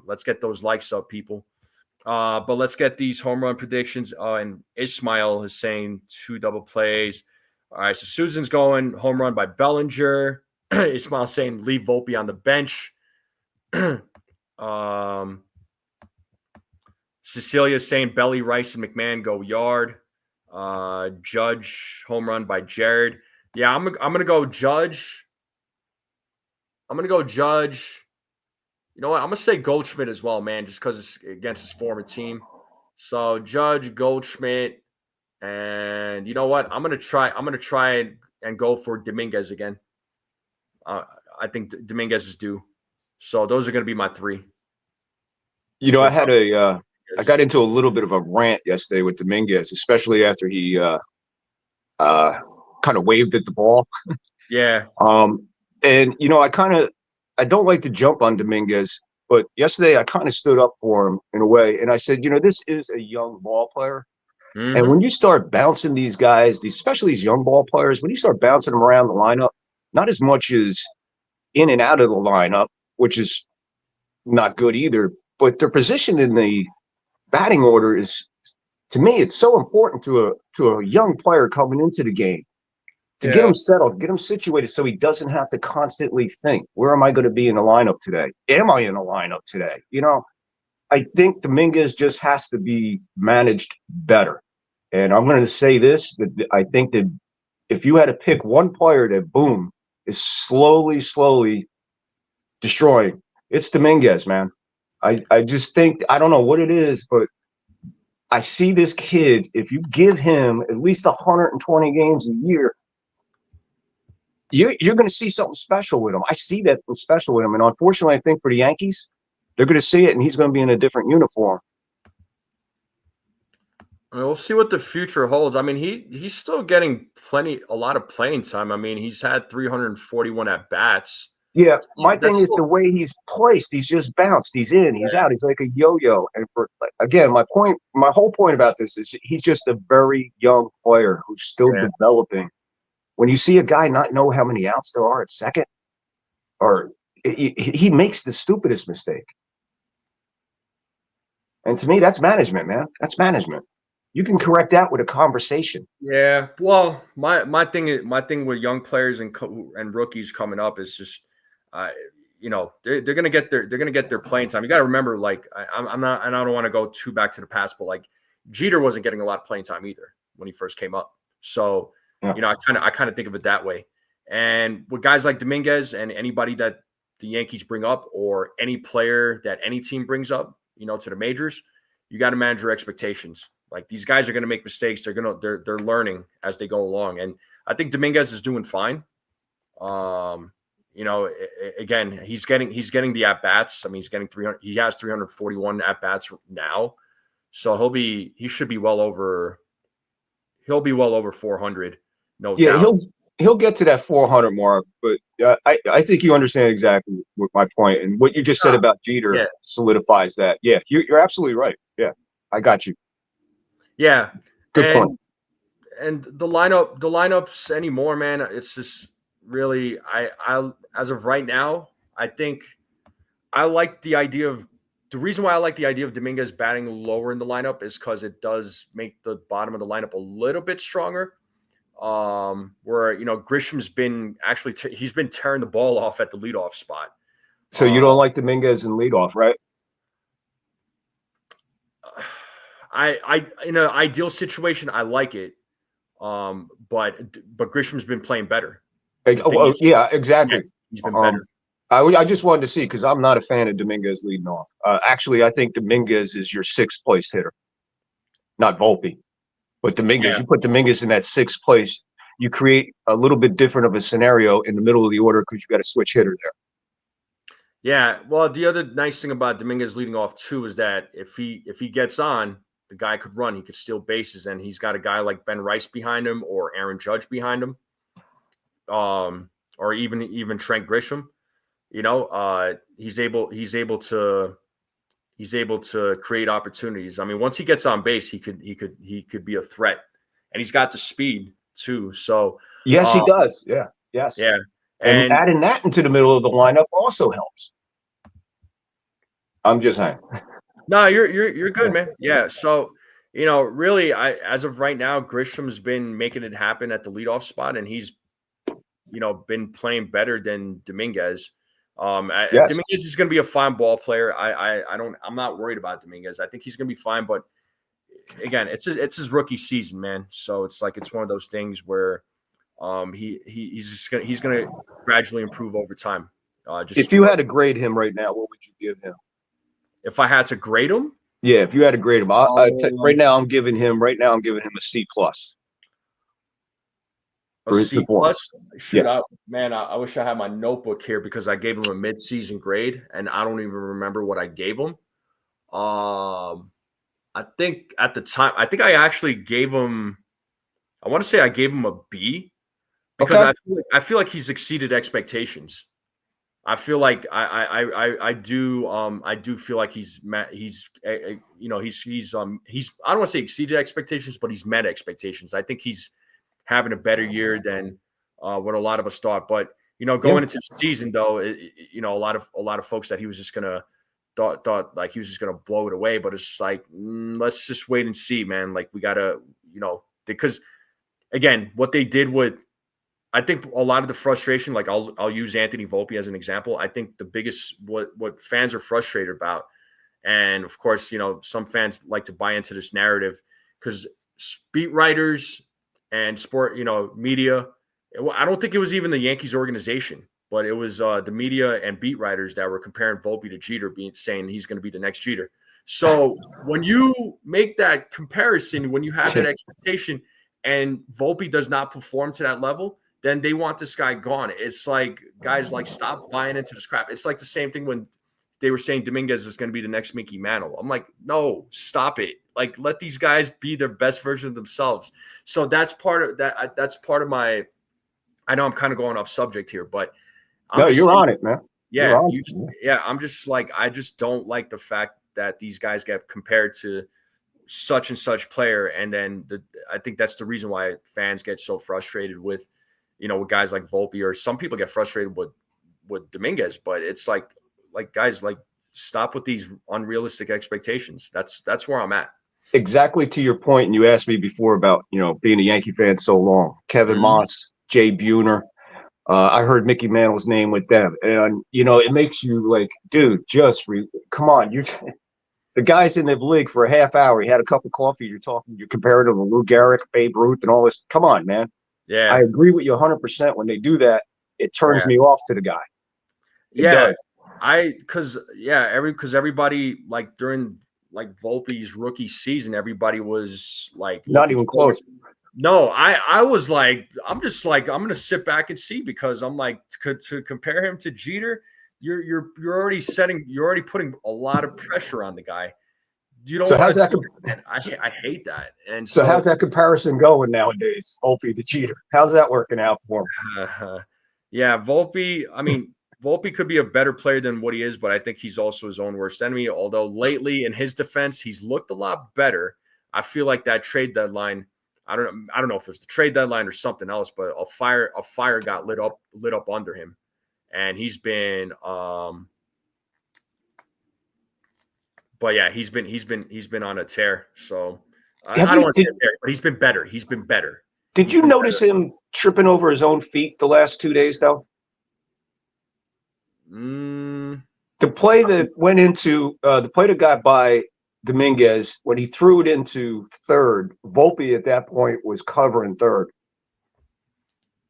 let's get those likes up, people. But let's get these home run predictions. And Ismail is saying 2 double plays. All right, so Susan's going home run by Bellinger. Ismail saying leave Volpe on the bench. Cecilia's saying Belly, Rice, and McMahon go yard. Judge home run by Jared. Yeah, I'm gonna go Judge. I'm gonna go Judge. You know what? I'm gonna say Goldschmidt as well, man, just because it's against his former team. So Judge, Goldschmidt, and you know what? I'm gonna try and go for Dominguez again. I think Dominguez is due. So those are gonna be my 3. You know, I got into a little bit of a rant yesterday with Dominguez, especially after he kind of waved at the ball. Yeah. And you know, I don't like to jump on Dominguez, but yesterday I kind of stood up for him in a way, and I said, you know, this is a young ball player, and when you start bouncing these guys, especially these young ball players, when you start bouncing them around the lineup, not as much as in and out of the lineup, which is not good either, but their position in the batting order is, to me, it's so important to a young player coming into the game to get him settled, get him situated so he doesn't have to constantly think, where am I going to be in the lineup today? Am I in the lineup today? You know, I think Dominguez just has to be managed better. And I'm going to say this, that I think that if you had to pick one player that, boom, is slowly destroying, it's Dominguez, man. I just think, I don't know what it is, but I see this kid, if you give him at least 120 games a year, you're going to see something special with him. I see that special with him. And unfortunately, I think for the Yankees, they're going to see it, and he's going to be in a different uniform. I mean, we'll see what the future holds. I mean, he's still getting a lot of playing time. I mean, he's had 341 at bats. Yeah, my thing is the way he's placed. He's just bounced. He's in. He's out. He's like a yo-yo. And again, my whole point about this is he's just a very young player who's still developing. When you see a guy not know how many outs there are at second, or he makes the stupidest mistake. And to me, that's management, man. That's management. You can correct that with a conversation. Yeah. Well, my thing with young players and rookies coming up is just, you know, they're gonna get their playing time. You got to remember, like, I'm not, and I don't want to go too back to the past, but like Jeter wasn't getting a lot of playing time either when he first came up. So you know, I kind of think of it that way. And with guys like Dominguez and anybody that the Yankees bring up, or any player that any team brings up, you know, to the majors, you got to manage your expectations. Like, these guys are going to make mistakes. They're learning as they go along. And I think Dominguez is doing fine. You know, again, he's getting the at bats. I mean, he's getting 300. He has 341 at bats now, so he should be well over 400. No doubt. He'll get to that 400 mark. But I think you understand exactly what my point, and what you just said about Jeter solidifies that. Yeah, you're absolutely right. Yeah, I got you. Yeah, good point. And the lineups anymore, man. It's just really, I as of right now, I think I like the idea of, the reason why I like the idea of Dominguez batting lower in the lineup is because it does make the bottom of the lineup a little bit stronger. Where, you know, Grisham's been actually he's been tearing the ball off at the leadoff spot. So you don't like Dominguez in leadoff, right? I in an ideal situation, I like it. But Grisham's been playing better. Yeah, exactly. Yeah, he's been better. I just wanted to see, because I'm not a fan of Dominguez leading off. Actually, I think Dominguez is your 6th place hitter, not Volpe. But Dominguez, you put Dominguez in that 6th place, you create a little bit different of a scenario in the middle of the order, because you got a switch hitter there. Yeah, well, the other nice thing about Dominguez leading off too is that if he gets on, the guy could run, he could steal bases, and he's got a guy like Ben Rice behind him or Aaron Judge behind him. or even Trent Grisham. You know, he's able to create opportunities. I mean, once he gets on base, he could be a threat, and he's got the speed too. So yes, he does. Yeah, yes, yeah, and adding that into the middle of the lineup also helps. I'm just saying. No, you're good, man. Yeah. So, you know, really, as of right now, Grisham's been making it happen at the leadoff spot, and he's, you know, been playing better than Dominguez. Yes. Dominguez is going to be a fine ball player. I'm not worried about Dominguez. I think he's going to be fine, but again, it's his rookie season, man. So it's one of those things where he's gonna gradually improve over time. If you had to grade him right now, what would you give him? If I had to grade him, yeah, if you had to grade him, right now I'm giving him a C plus. A C plus. Shoot, yeah. I wish I had my notebook here because I gave him a mid-season grade, and I don't even remember what I gave him. I think at the time, I actually gave him. I want to say I gave him a B because I feel like he's exceeded expectations. I feel like I do feel like he's I don't want to say exceeded expectations, but he's met expectations. I think he's having a better year than what a lot of us thought. But you know, going into the season though, you know, a lot of folks that he was just gonna thought like he was just gonna blow it away. But it's just like let's just wait and see, man. Like we gotta, you know, because again, what they did with. I think a lot of the frustration, like I'll use Anthony Volpe as an example. I think the biggest what fans are frustrated about, and of course, you know, some fans like to buy into this narrative because beat writers and sport, you know, media. I don't think it was even the Yankees organization, but it was the media and beat writers that were comparing Volpe to Jeter, saying he's going to be the next Jeter. So when you make that comparison, when you have that expectation, and Volpe does not perform to that level, then they want this guy gone. It's like, guys, like, stop buying into this crap. It's like the same thing when they were saying Dominguez was going to be the next Mickey Mantle. I'm like, no, stop it. Like, let these guys be their best version of themselves. So that's part of that. That's part of my – I know I'm kind of going off subject here, but – No, you're on it, man. Yeah, I'm just like – I just don't like the fact that these guys get compared to such and such player. And then I think that's the reason why fans get so frustrated with – you know, with guys like Volpe, or some people get frustrated with Dominguez, but it's like guys, like, stop with these unrealistic expectations. That's where I'm at. Exactly to your point, and you asked me before about, you know, being a Yankee fan so long. Kevin Moss, Jay Buhner. I heard Mickey Mantle's name with them, and you know, it makes you like, dude, come on, the guy's in the league for a half hour. He had a cup of coffee. You're comparing him to Lou Gehrig, Babe Ruth, and all this. Come on, man. Yeah, I agree with you 100%. When they do that, it turns me off to the guy. It does. Because everybody, like, during like Volpe's rookie season, everybody was like not even close. No, I was like, I'm just like, I'm gonna sit back and see, because I'm like, to compare him to Jeter, you're already putting a lot of pressure on the guy. You don't. So how's that? I hate that. And so how's that comparison going nowadays? Volpe to Jeter. How's that working out for him? Yeah, Volpe. I mean, Volpe could be a better player than what he is, but I think he's also his own worst enemy. Although lately, in his defense, he's looked a lot better. I feel like that trade deadline. I don't know if it was the trade deadline or something else, but a fire got lit up under him, and he's been. But yeah, he's been on a tear. So I don't want to say a tear, but he's been better. He's been better. Did you notice him tripping over his own feet the last 2 days, though? The play that went into the play that got by Dominguez, when he threw it into third, Volpe at that point was covering third,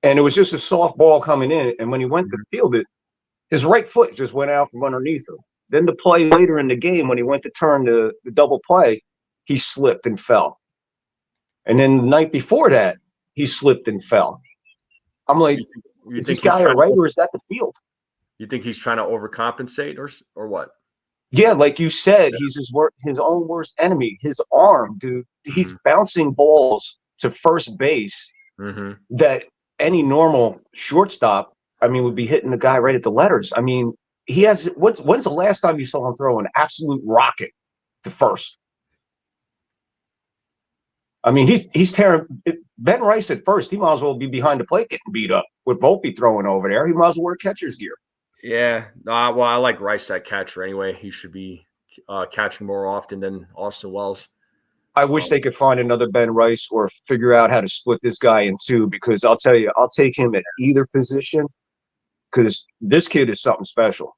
and it was just a soft ball coming in. And when he went to field it, his right foot just went out from underneath him. Then the play later in the game, when he went to turn the double play, he slipped and fell. And then the night before that, he slipped and fell. I'm like, is this guy all right, or is that the field? You think he's trying to overcompensate or what? Yeah, like you said, he's his own worst enemy. His arm, dude. He's bouncing balls to first base that any normal shortstop, I mean, would be hitting the guy right at the letters. I mean, he has. When's the last time you saw him throw an absolute rocket to first? I mean, he's tearing Ben Rice at first. He might as well be behind the plate getting beat up with Volpe throwing over there. He might as well wear catcher's gear. Yeah, well, I like Rice at catcher anyway. He should be catching more often than Austin Wells. I wish they could find another Ben Rice or figure out how to split this guy in two, because I'll tell you, I'll take him at either position because this kid is something special.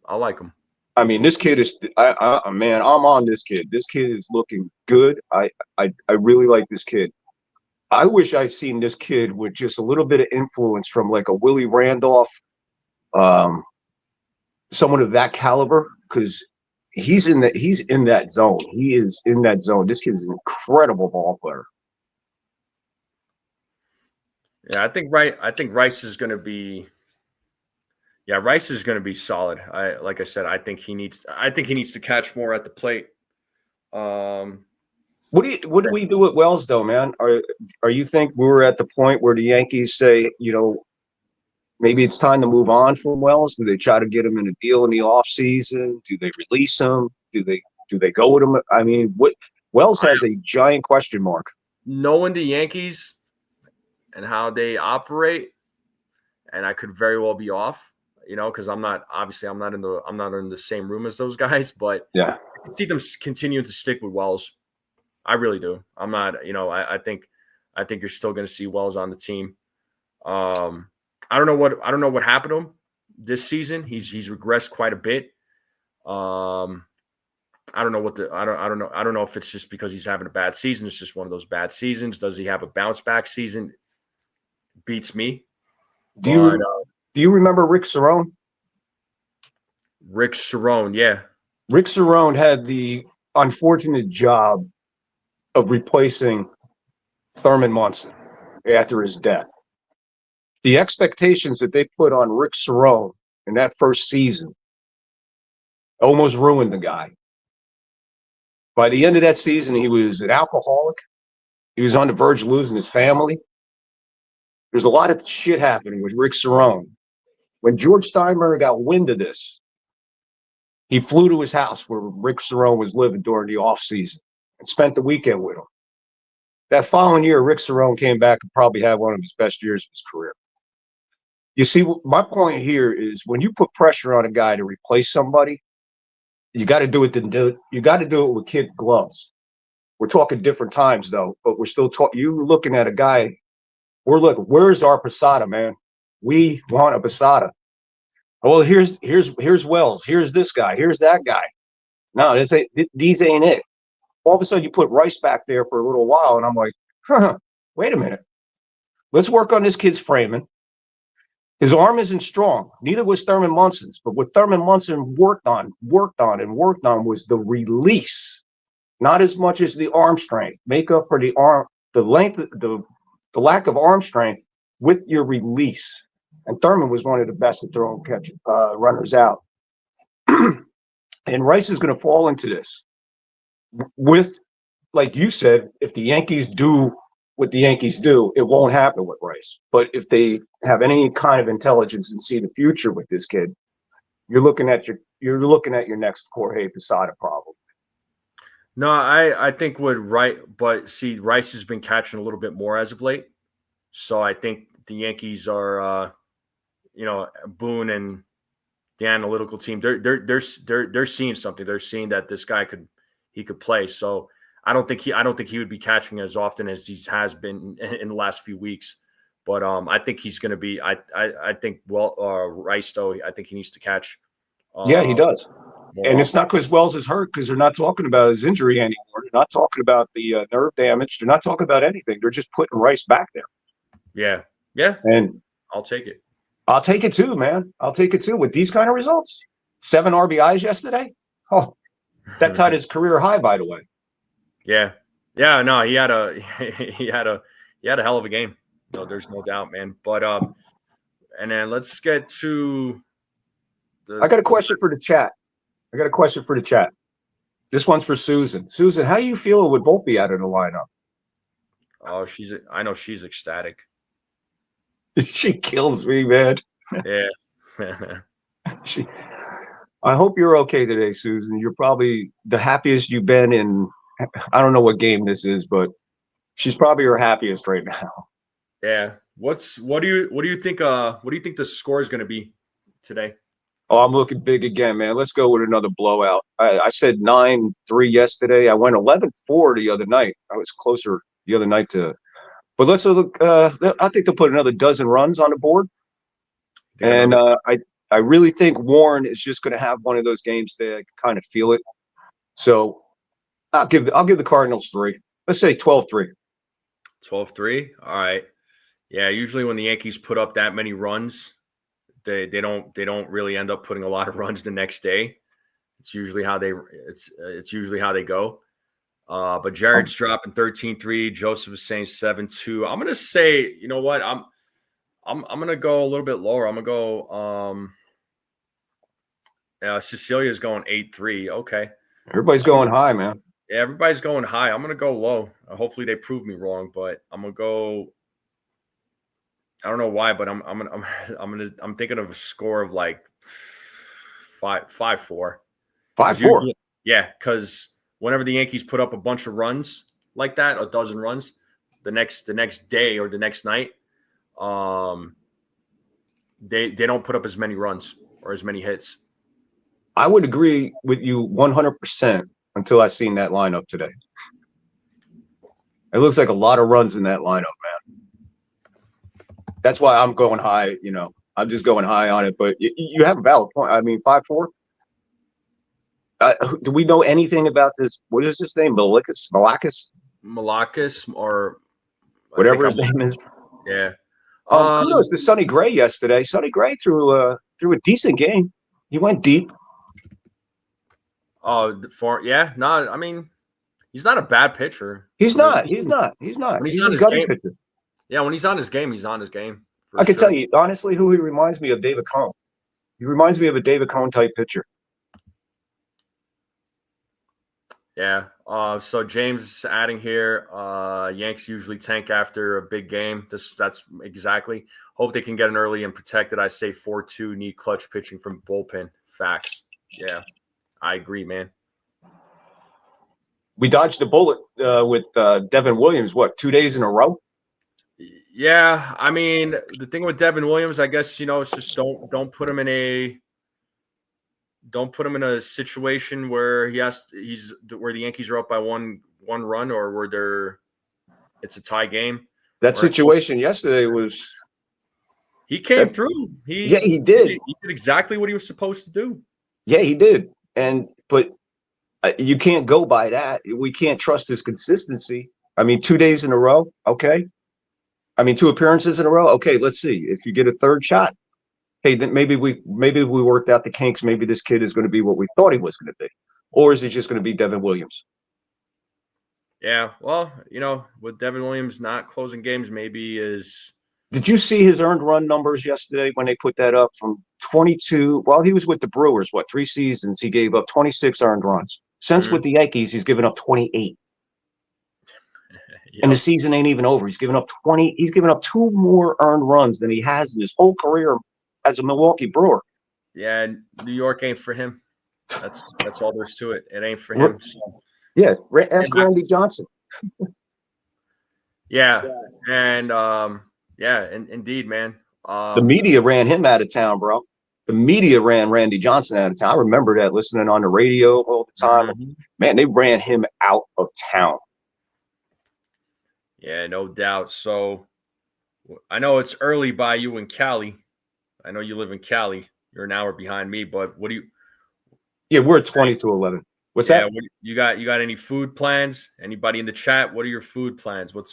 I like him. I mean, this kid is man, I'm on this kid. This kid is looking good. I really like this kid. I wish I'd seen this kid with just a little bit of influence from like a Willie Randolph, someone of that caliber, because he's in that zone. He is in that zone. This kid is an incredible ball player. Yeah, I think Rice is going to be. Yeah, Rice is going to be solid. Like I said, I think he needs to catch more at the plate. What do we do with Wells though, man? Are you think we're at the point where the Yankees say, you know, maybe it's time to move on from Wells? Do they try to get him in a deal in the offseason? Do they release him? Do they go with him? I mean, Wells has a giant question mark. Knowing the Yankees and how they operate, and I could very well be off, you know, because I'm not in the same room as those guys, but yeah, I can see them continuing to stick with Wells. I really do. I'm not, you know, I think you're still going to see Wells on the team. I don't know what happened to him this season. He's regressed quite a bit. I don't know if it's just because he's having a bad season. It's just one of those bad seasons. Does he have a bounce back season? Beats me. Do you remember Rick Cerrone? Rick Cerrone, yeah. Rick Cerrone had the unfortunate job of replacing Thurman Munson after his death. The expectations that they put on Rick Cerrone in that first season almost ruined the guy. By the end of that season, he was an alcoholic. He was on the verge of losing his family. There's a lot of shit happening with Rick Cerrone. When George Steinbrenner got wind of this, he flew to his house where Rick Cerrone was living during the offseason and spent the weekend with him. That following year, Rick Cerrone came back and probably had one of his best years of his career. You see, my point here is when you put pressure on a guy to replace somebody, you got to do it. You got to do it with kid gloves. We're talking different times though, but we're still talking. You're looking at a guy. Where's our Posada, man? We want a Posada. Well, here's Wells. Here's this guy. Here's that guy. No, these ain't it. All of a sudden, you put Rice back there for a little while, and I'm like, wait a minute. Let's work on this kid's framing. His arm isn't strong. Neither was Thurman Munson's. But what Thurman Munson worked on was the release, not as much as the arm strength. Make up for the length, the lack of arm strength with your release. And Thurman was one of the best at throwing runners out. And Rice is going to fall into this. With, like you said, if the Yankees do what the Yankees do, it won't happen with Rice. But if they have any kind of intelligence and see the future with this kid, you're looking at your next Jorge Posada problem. No, I think Rice has been catching a little bit more as of late. So I think the Yankees are, Boone and the analytical team, they're seeing something. They're seeing that this guy could play. So I don't think he would be catching as often as he has been in the last few weeks. But I think he's going to be. I think Rice though. I think he needs to catch. Yeah, he does. And it's not because Wells is hurt, because they're not talking about his injury anymore. They're not talking about the nerve damage. They're not talking about anything. They're just putting Rice back there. Yeah. And I'll take it. I'll take it too, man. I'll take it too. With these kind of results, 7 RBIs yesterday. Oh, that tied his career high, by the way. Yeah. No, he had a hell of a game. No, there's no doubt, man. But and then let's get to. I got a question for the chat. This one's for Susan. Susan, how you feeling with Volpe out of the lineup? Oh, I know she's ecstatic. She kills me, man. Yeah. I hope you're okay today, Susan. You're probably the happiest you've been in. I don't know what game this is, but she's probably her happiest right now. Yeah. What do you think the score is going to be today? Oh, I'm looking big again, man. Let's go with another blowout. I said 9-3 yesterday. I went 11-4 the other night. I was closer the other night to. But let's look. I think they'll put another dozen runs on the board, and I really think Warren is just going to have one of those games that I can kind of feel it. So I'll give the Cardinals 3. Let's say 12-3. 12-3. All right. Yeah. Usually when the Yankees put up that many runs, they don't really end up putting a lot of runs the next day. It's usually how they go. But Jared's dropping 13-3. Joseph is saying 7-2. I'm gonna say, you know what? I'm gonna go a little bit lower. I'm gonna go. Cecilia's going 8-3. Okay. Everybody's going high, man. Yeah, everybody's going high. I'm gonna go low. Hopefully they prove me wrong, but I'm gonna go. I don't know why, but I'm thinking of a score of like 5-4. 5-4. Yeah, because whenever the Yankees put up a bunch of runs like that, a dozen runs, the next day or the next night, they don't put up as many runs or as many hits. I would agree with you 100% until I seen that lineup today. It looks like a lot of runs in that lineup, man. That's why I'm going high. I'm just going high on it. But you have a valid point. I mean, 5-4. Do we know anything about this? What is his name? Malakis, or whatever his name is. Yeah. Kudos to Sonny Gray yesterday. Sonny Gray threw a decent game. He went deep. I mean, he's not a bad pitcher. He's not. He's a gutty pitcher. Yeah, when he's on his game, he's on his game. I can tell you honestly who he reminds me of. David Cone. He reminds me of a David Cone type pitcher. Yeah. So James is adding here. Yanks usually tank after a big game. That's exactly. Hope they can get an early and protect it. I say 4-2. Need clutch pitching from bullpen. Facts. Yeah, I agree, man. We dodged a bullet with Devin Williams. What, 2 days in a row? Yeah, I mean, the thing with Devin Williams, I guess it's just don't put him in a situation where where the Yankees are up by one run or where it's a tie game. That situation yesterday was. He came through. He did. He did exactly what he was supposed to do. Yeah, he did. But you can't go by that. We can't trust his consistency. I mean, 2 days in a row, okay. I mean, 2 appearances in a row, okay. Let's see if you get a third shot. Hey, then maybe we worked out the kinks. Maybe this kid is going to be what we thought he was going to be, or is he just going to be Devin Williams? Yeah, well, with Devin Williams not closing games, maybe is. Did you see his earned run numbers yesterday when they put that up from 22? Well, he was with the Brewers, 3 seasons? He gave up 26 earned runs. Since with the Yankees, he's given up 28. Yep. And the season ain't even over. He's given up 20. He's given up 2 more earned runs than he has in his whole career as a Milwaukee Brewer. Yeah, New York ain't for him. That's all there's to it. It ain't for him. So. Yeah, ask Randy Johnson. Yeah, and indeed, man. The media ran him out of town, bro. The media ran Randy Johnson out of town. I remember that, listening on the radio all the time. Mm-hmm. Man, they ran him out of town. Yeah, no doubt. So I know it's early by you in Cali. I know you live in Cali. You're an hour behind me, but what do you? Yeah, we're at 20-11. What's that? You got any food plans? Anybody in the chat? What are your food plans? What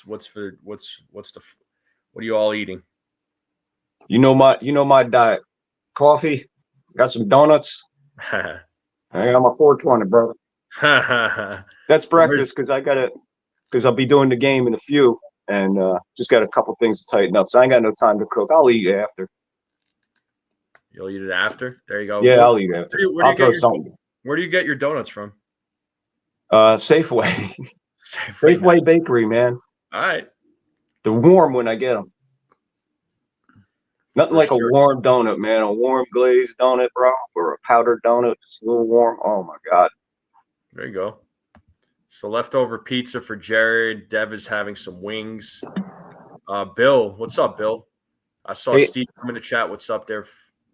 are you all eating? You know my diet. Coffee, got some donuts. I got my 420, brother. That's breakfast because I'll be doing the game in a few, and just got a couple things to tighten up. So I ain't got no time to cook. I'll eat after. You'll eat it after? There you go. Yeah, I'll eat after. I'll throw something. Where do you get your donuts from? Safeway. Safeway Bakery, man. All right. They're warm when I get them. Nothing like a warm donut, man. A warm glazed donut, bro, or a powdered donut. Just a little warm. Oh, my God. There you go. So leftover pizza for Jared. Dev is having some wings. Bill, what's up, Bill? I saw Steve come in the chat. What's up there,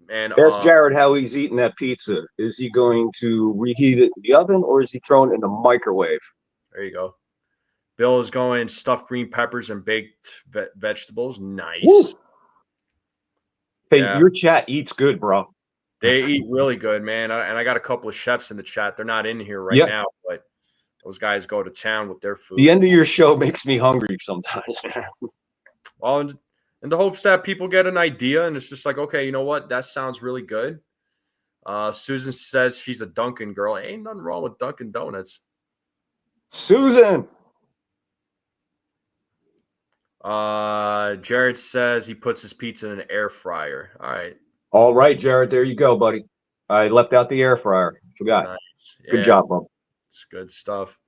man? Ask Jared how he's eating that pizza. Is he going to reheat it in the oven or is he throwing it in the microwave? There you go. Bill is going stuffed green peppers and baked vegetables. Nice. Woo. Hey, your chat eats good, bro. They eat really good, man. And I got a couple of chefs in the chat. They're not in here right now, but those guys go to town with their food. The end of your show makes me hungry sometimes. Well, in the hopes that people get an idea, and it's just like, okay, you know what? That sounds really good. Susan says she's a Dunkin' girl. Ain't nothing wrong with Dunkin' Donuts. Susan. Jared says he puts his pizza in an air fryer. All right, Jared. There you go, buddy. I left out the air fryer. Forgot. Nice. Yeah. Good job, bub. It's good stuff.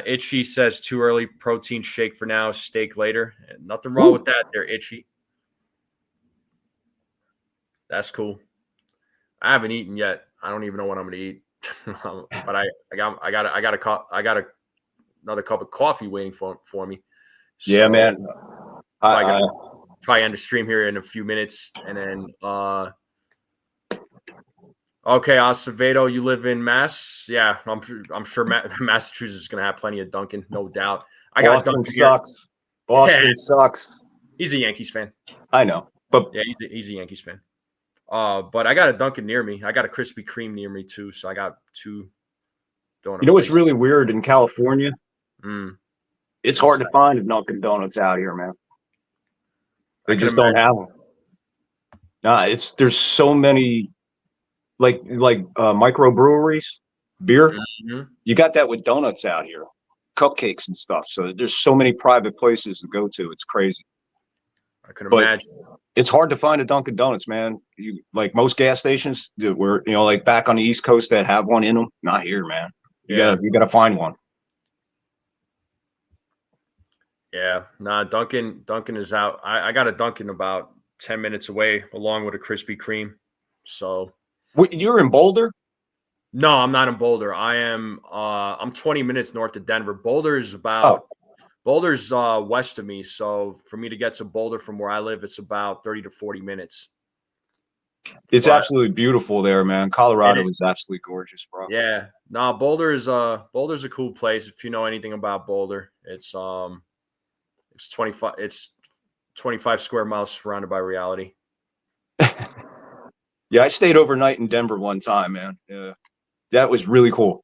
Itchy says too early protein shake for now, steak later. Nothing wrong with that there, Itchy. That's cool. I haven't eaten yet. I don't even know what I'm gonna eat. But I got another cup of coffee waiting for me. So yeah, man. Probably end the stream here in a few minutes, and then okay, Acevedo, you live in Mass? Yeah, I'm sure Massachusetts is gonna have plenty of Dunkin', no doubt. Boston sucks. Boston sucks. He's a Yankees fan. I know, but yeah, he's a Yankees fan. But I got a Dunkin' near me. I got a Krispy Kreme near me too, so I got two donuts. You know what's really weird in California? It's hard to find Dunkin' Donuts out here, man. They just don't have them. Nah, there's so many like microbreweries, beer. You got that with donuts out here, cupcakes and stuff. So there's so many private places to go to. It's crazy. I can imagine. It's hard to find a Dunkin' Donuts, man. You like most gas stations that were, like back on the East Coast that have one in them. Not here, man. You gotta find one. Yeah, nah, Dunkin' is out. I got a Dunkin' about 10 minutes away, along with a Krispy Kreme. So, you're in Boulder? No, I'm not in Boulder. I'm 20 minutes north of Denver. Boulder's west of me. So for me to get to Boulder from where I live, it's about 30 to 40 minutes. It's absolutely beautiful there, man. Colorado is absolutely gorgeous, bro. Yeah, no, Boulder's a cool place. If you know anything about Boulder, it's 25 square miles surrounded by reality. Yeah, I stayed overnight in Denver one time, man. Yeah, that was really cool.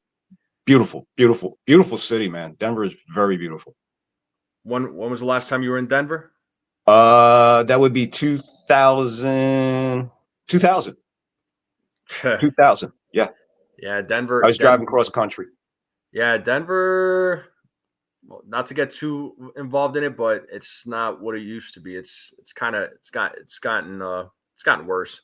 Beautiful, beautiful, beautiful city, man. Denver is very beautiful. When was the last time you were in Denver? That would be 2000. 2000. 2000. Yeah. Yeah, Denver. I was driving cross country. Yeah, Denver. Well, not to get too involved in it, but it's not what it used to be. It's gotten worse.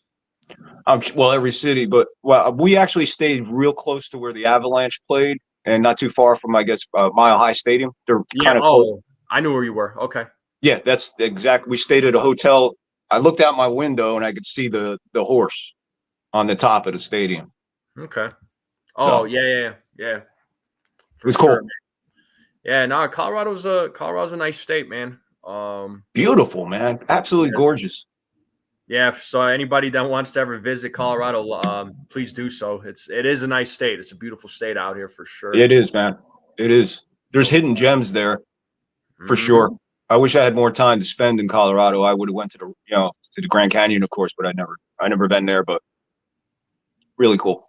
Well, every city, but we actually stayed real close to where the Avalanche played, and not too far from, I guess, Mile High Stadium. They're kind of close. I knew where you were. Okay. Yeah, that's exactly. We stayed at a hotel. I looked out my window and I could see the horse on the top of the stadium. Okay. Oh, yeah. It was cool. Man. Yeah, no, Colorado's a nice state, man. Beautiful, man. Absolutely gorgeous. Yeah, so anybody that wants to ever visit Colorado, please do so. It is a nice state. It's a beautiful state out here for sure. It is, man. It is. There's hidden gems there for sure. I wish I had more time to spend in Colorado. I would have went to the Grand Canyon, of course, but I never been there, but really cool.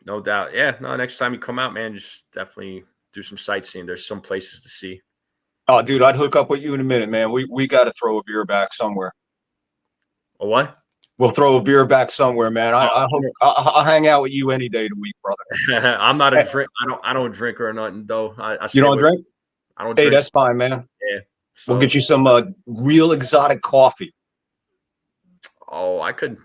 No doubt. Yeah, no, next time you come out, man, just definitely do some sightseeing. There's some places to see. Oh, dude, I'd hook up with you in a minute, man. We got to throw a beer back somewhere. A what? We'll throw a beer back somewhere, man. I'll hang out with you any day of the week, brother. I'm not a drink. I don't drink or nothing though. You don't drink? I don't. Hey, drink. that's fine, man. Yeah. So, we'll get you some real exotic coffee. Oh, I could.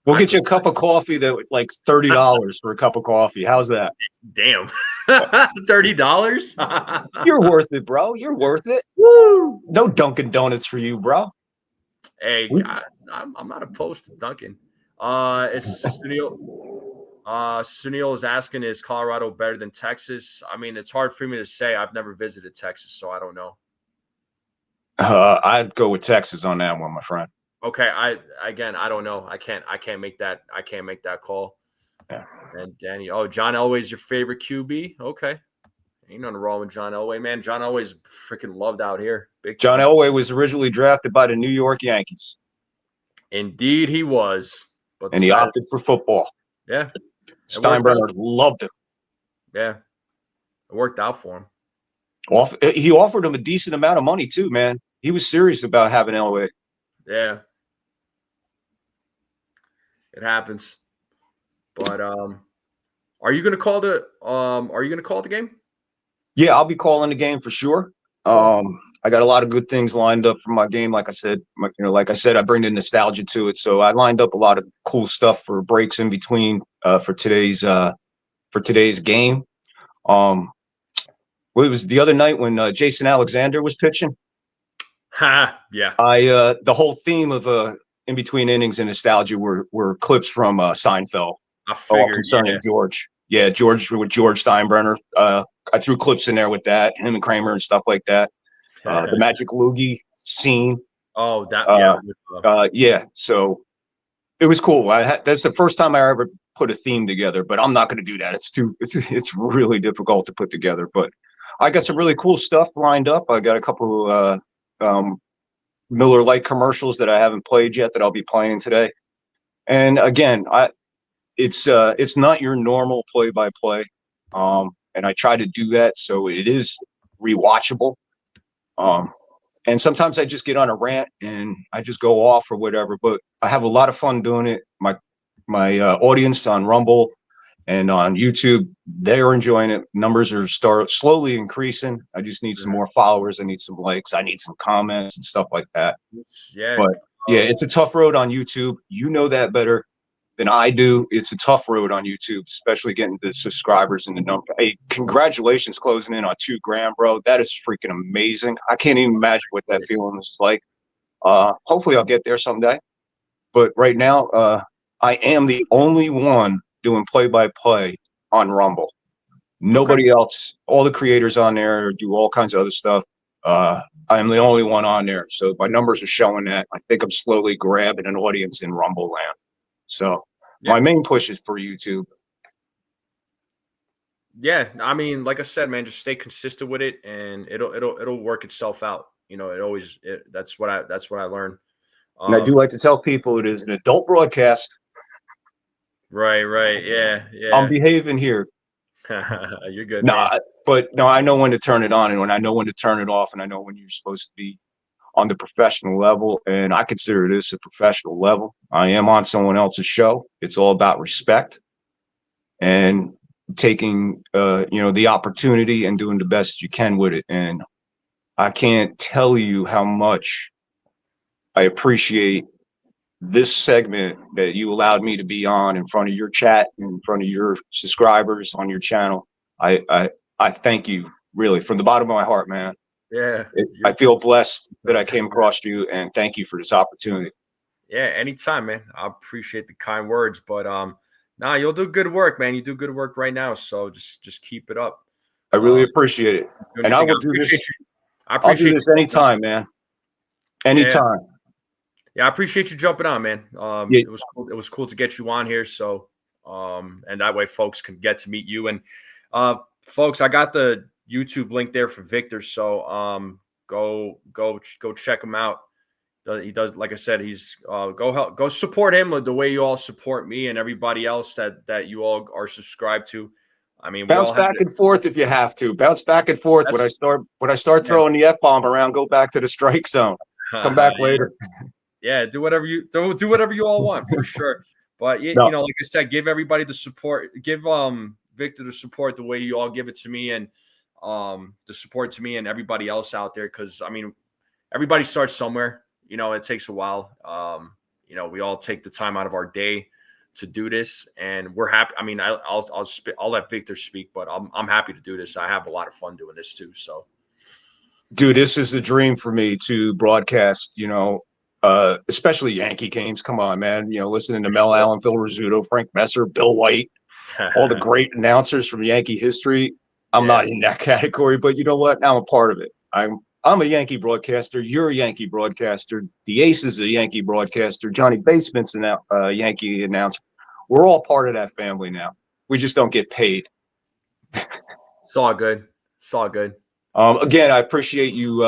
We'll get you a cup of coffee that like $30 for a cup of coffee. How's that? Damn. $30? You're worth it, bro. You're worth it. Woo! No Dunkin' Donuts for you, bro. Hey, I'm not opposed to Duncan. Is Sunil is asking, is Colorado better than Texas? I mean, it's hard for me to say. I've never visited Texas, so I don't know. I'd go with Texas on that one, my friend. Okay, I don't know. I can't make that. I can't make that call. Yeah. And Danny, John Elway's your favorite QB? Okay, ain't nothing wrong with John Elway, man. John Elway's freaking loved out here. Big John time. Elway was originally drafted by the New York Yankees. Indeed, he was. And he opted for football. Yeah. Steinbrenner loved him. Yeah. It worked out for him. He offered him a decent amount of money too, man. He was serious about having Elway. Yeah. It happens. But are you gonna call the game? Yeah, I'll be calling the game for sure. I got a lot of good things lined up for my game. Like I said, I bring the nostalgia to it. So I lined up a lot of cool stuff for breaks in between for today's game. It was the other night when Jason Alexander was pitching. Ha, yeah. The whole theme of in between innings and nostalgia were clips from Seinfeld. I figured, concerning George. Yeah, George Steinbrenner. I threw clips in there with that, him and Kramer and stuff like that. The Magic Loogie scene. Oh, that yeah. So it was cool. That's the first time I ever put a theme together, but I'm not going to do that. It's really difficult to put together. But I got some really cool stuff lined up. I got a couple Miller Lite commercials that I haven't played yet that I'll be playing today. And again, it's not your normal play-by-play, and I try to do that so it is rewatchable. And sometimes I just get on a rant and I just go off or whatever, but I have a lot of fun doing it. My audience on Rumble and on YouTube, they're enjoying it. Numbers are slowly increasing. I just need some more followers. I need some likes. I need some comments and stuff like that. Yeah. But yeah, it's a tough road on YouTube. You know that better than I do. It's a tough road on YouTube, especially getting the subscribers and the number. Hey, congratulations closing in on 2 grand, bro. That is freaking amazing. I can't even imagine what that feeling is like. Hopefully I'll get there someday. But right now, I am the only one doing play-by-play on Rumble. Nobody else, all the creators on there do all kinds of other stuff. I am the only one on there. So my numbers are showing that. I think I'm slowly grabbing an audience in Rumble land. So my main push is for YouTube. Yeah, I mean, like I said, man, just stay consistent with it, and it'll work itself out. You know, that's what I learned. And I do like to tell people it is an adult broadcast. Right, yeah. I'm behaving here. You're good, man. But I know when to turn it on, and when I know when to turn it off, and I know when you're supposed to be on the professional level, and I consider this a professional level. I am on someone else's show. It's all about respect and taking, the opportunity and doing the best you can with it. And I can't tell you how much I appreciate this segment that you allowed me to be on in front of your chat, in front of your subscribers on your channel. I thank you, really, from the bottom of my heart, man. Yeah. I feel blessed that I came across you, and thank you for this opportunity. Yeah, anytime, man. I appreciate the kind words, but you'll do good work, man. You do good work right now, so just keep it up. I really appreciate it, and I will do this. I'll do this anytime, man. Anytime. Yeah, I appreciate you jumping on, man. It was cool. It was cool to get you on here, so and that way folks can get to meet you. And folks, I got the YouTube link there for Victor, so go check him out. He does, like I said, he's go support him the way you all support me and everybody else that you all are subscribed to. I mean, bounce back and forth if you have to. Bounce back and forth. When I start throwing the F-bomb around, go back to the strike zone. Come back later. Yeah, do whatever you all want, for sure. But you know, like I said, give everybody the support. Give Victor the support the way you all give it to me, and the support to me and everybody else out there. Because I mean, everybody starts somewhere. You know, it takes a while. You know, we all take the time out of our day to do this, and we're happy. I mean, I'll let Victor speak, but I'm happy to do this. I have a lot of fun doing this too. So, dude, this is the dream for me to broadcast. You know, especially Yankee games. Come on, man. Listening to Mel Allen, Phil Rizzuto, Frank Messer, Bill White, all the great announcers from Yankee history. I'm not in that category, but you know what? Now I'm a part of it. I'm a Yankee broadcaster. You're a Yankee broadcaster. The Ace is a Yankee broadcaster. Johnny Basement's a Yankee announcer. We're all part of that family now. We just don't get paid. It's all good. It's all good. Again, I appreciate you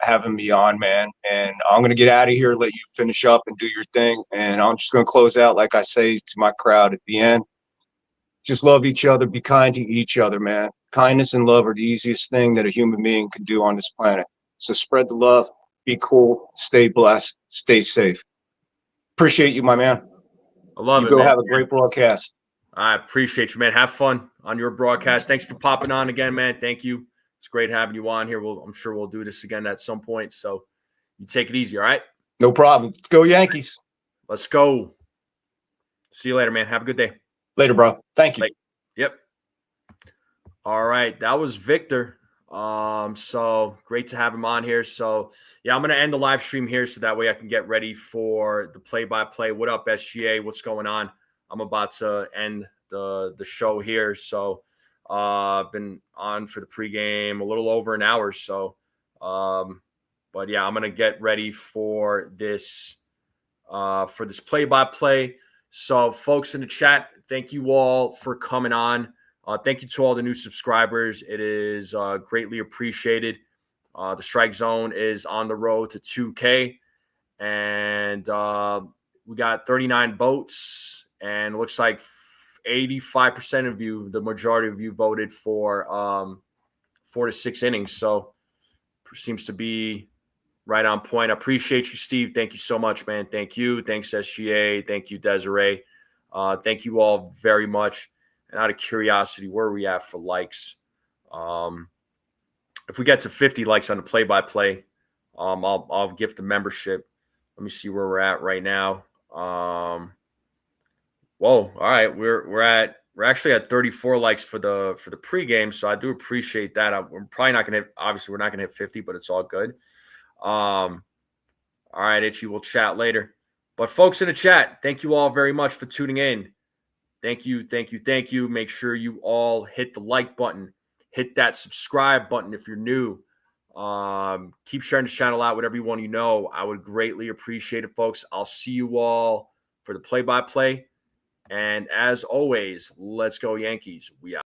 having me on, man. And I'm going to get out of here, let you finish up and do your thing. And I'm just going to close out, like I say to my crowd at the end. Just love each other. Be kind to each other, man. Kindness and love are the easiest thing that a human being can do on this planet. So spread the love. Be cool. Stay blessed. Stay safe. Appreciate you, my man. I love it, man. You go have a great broadcast. I appreciate you, man. Have fun on your broadcast. Thanks for popping on again, man. Thank you. It's great having you on here. I'm sure we'll do this again at some point. So you take it easy, all right? No problem. Let's go Yankees. Let's go. See you later, man. Have a good day. Later, bro. Thank you. Yep. All right. That was Victor. So great to have him on here. So yeah, I'm going to end the live stream here so that way I can get ready for the play-by-play. What up, SGA? What's going on? I'm about to end the show here. So I've been on for the pregame a little over an hour. So, but yeah, I'm going to get ready for this play-by-play. So folks in the chat, thank you all for coming on. Thank you to all the new subscribers. It is greatly appreciated. The Strike Zone is on the road to 2K. And we got 39 votes. And it looks like 85% of you, the majority of you, voted for 4 to 6 innings. So seems to be right on point. I appreciate you, Steve. Thank you so much, man. Thank you. Thanks, SGA. Thank you, Desiree. Thank you all very much. And out of curiosity, where are we at for likes? If we get to 50 likes on the play-by-play, I'll gift the membership. Let me see where we're at right now. Whoa! All right, we're actually at 34 likes for the pregame, so I do appreciate that. We're probably not going to obviously we're not going to hit 50, but it's all good. All right, Itchy, we'll chat later. But folks in the chat, thank you all very much for tuning in. Thank you, thank you, thank you. Make sure you all hit the like button, hit that subscribe button if you're new. Keep sharing this channel out with everyone you know. I would greatly appreciate it, folks. I'll see you all for the play-by-play. And as always, let's go Yankees. We out.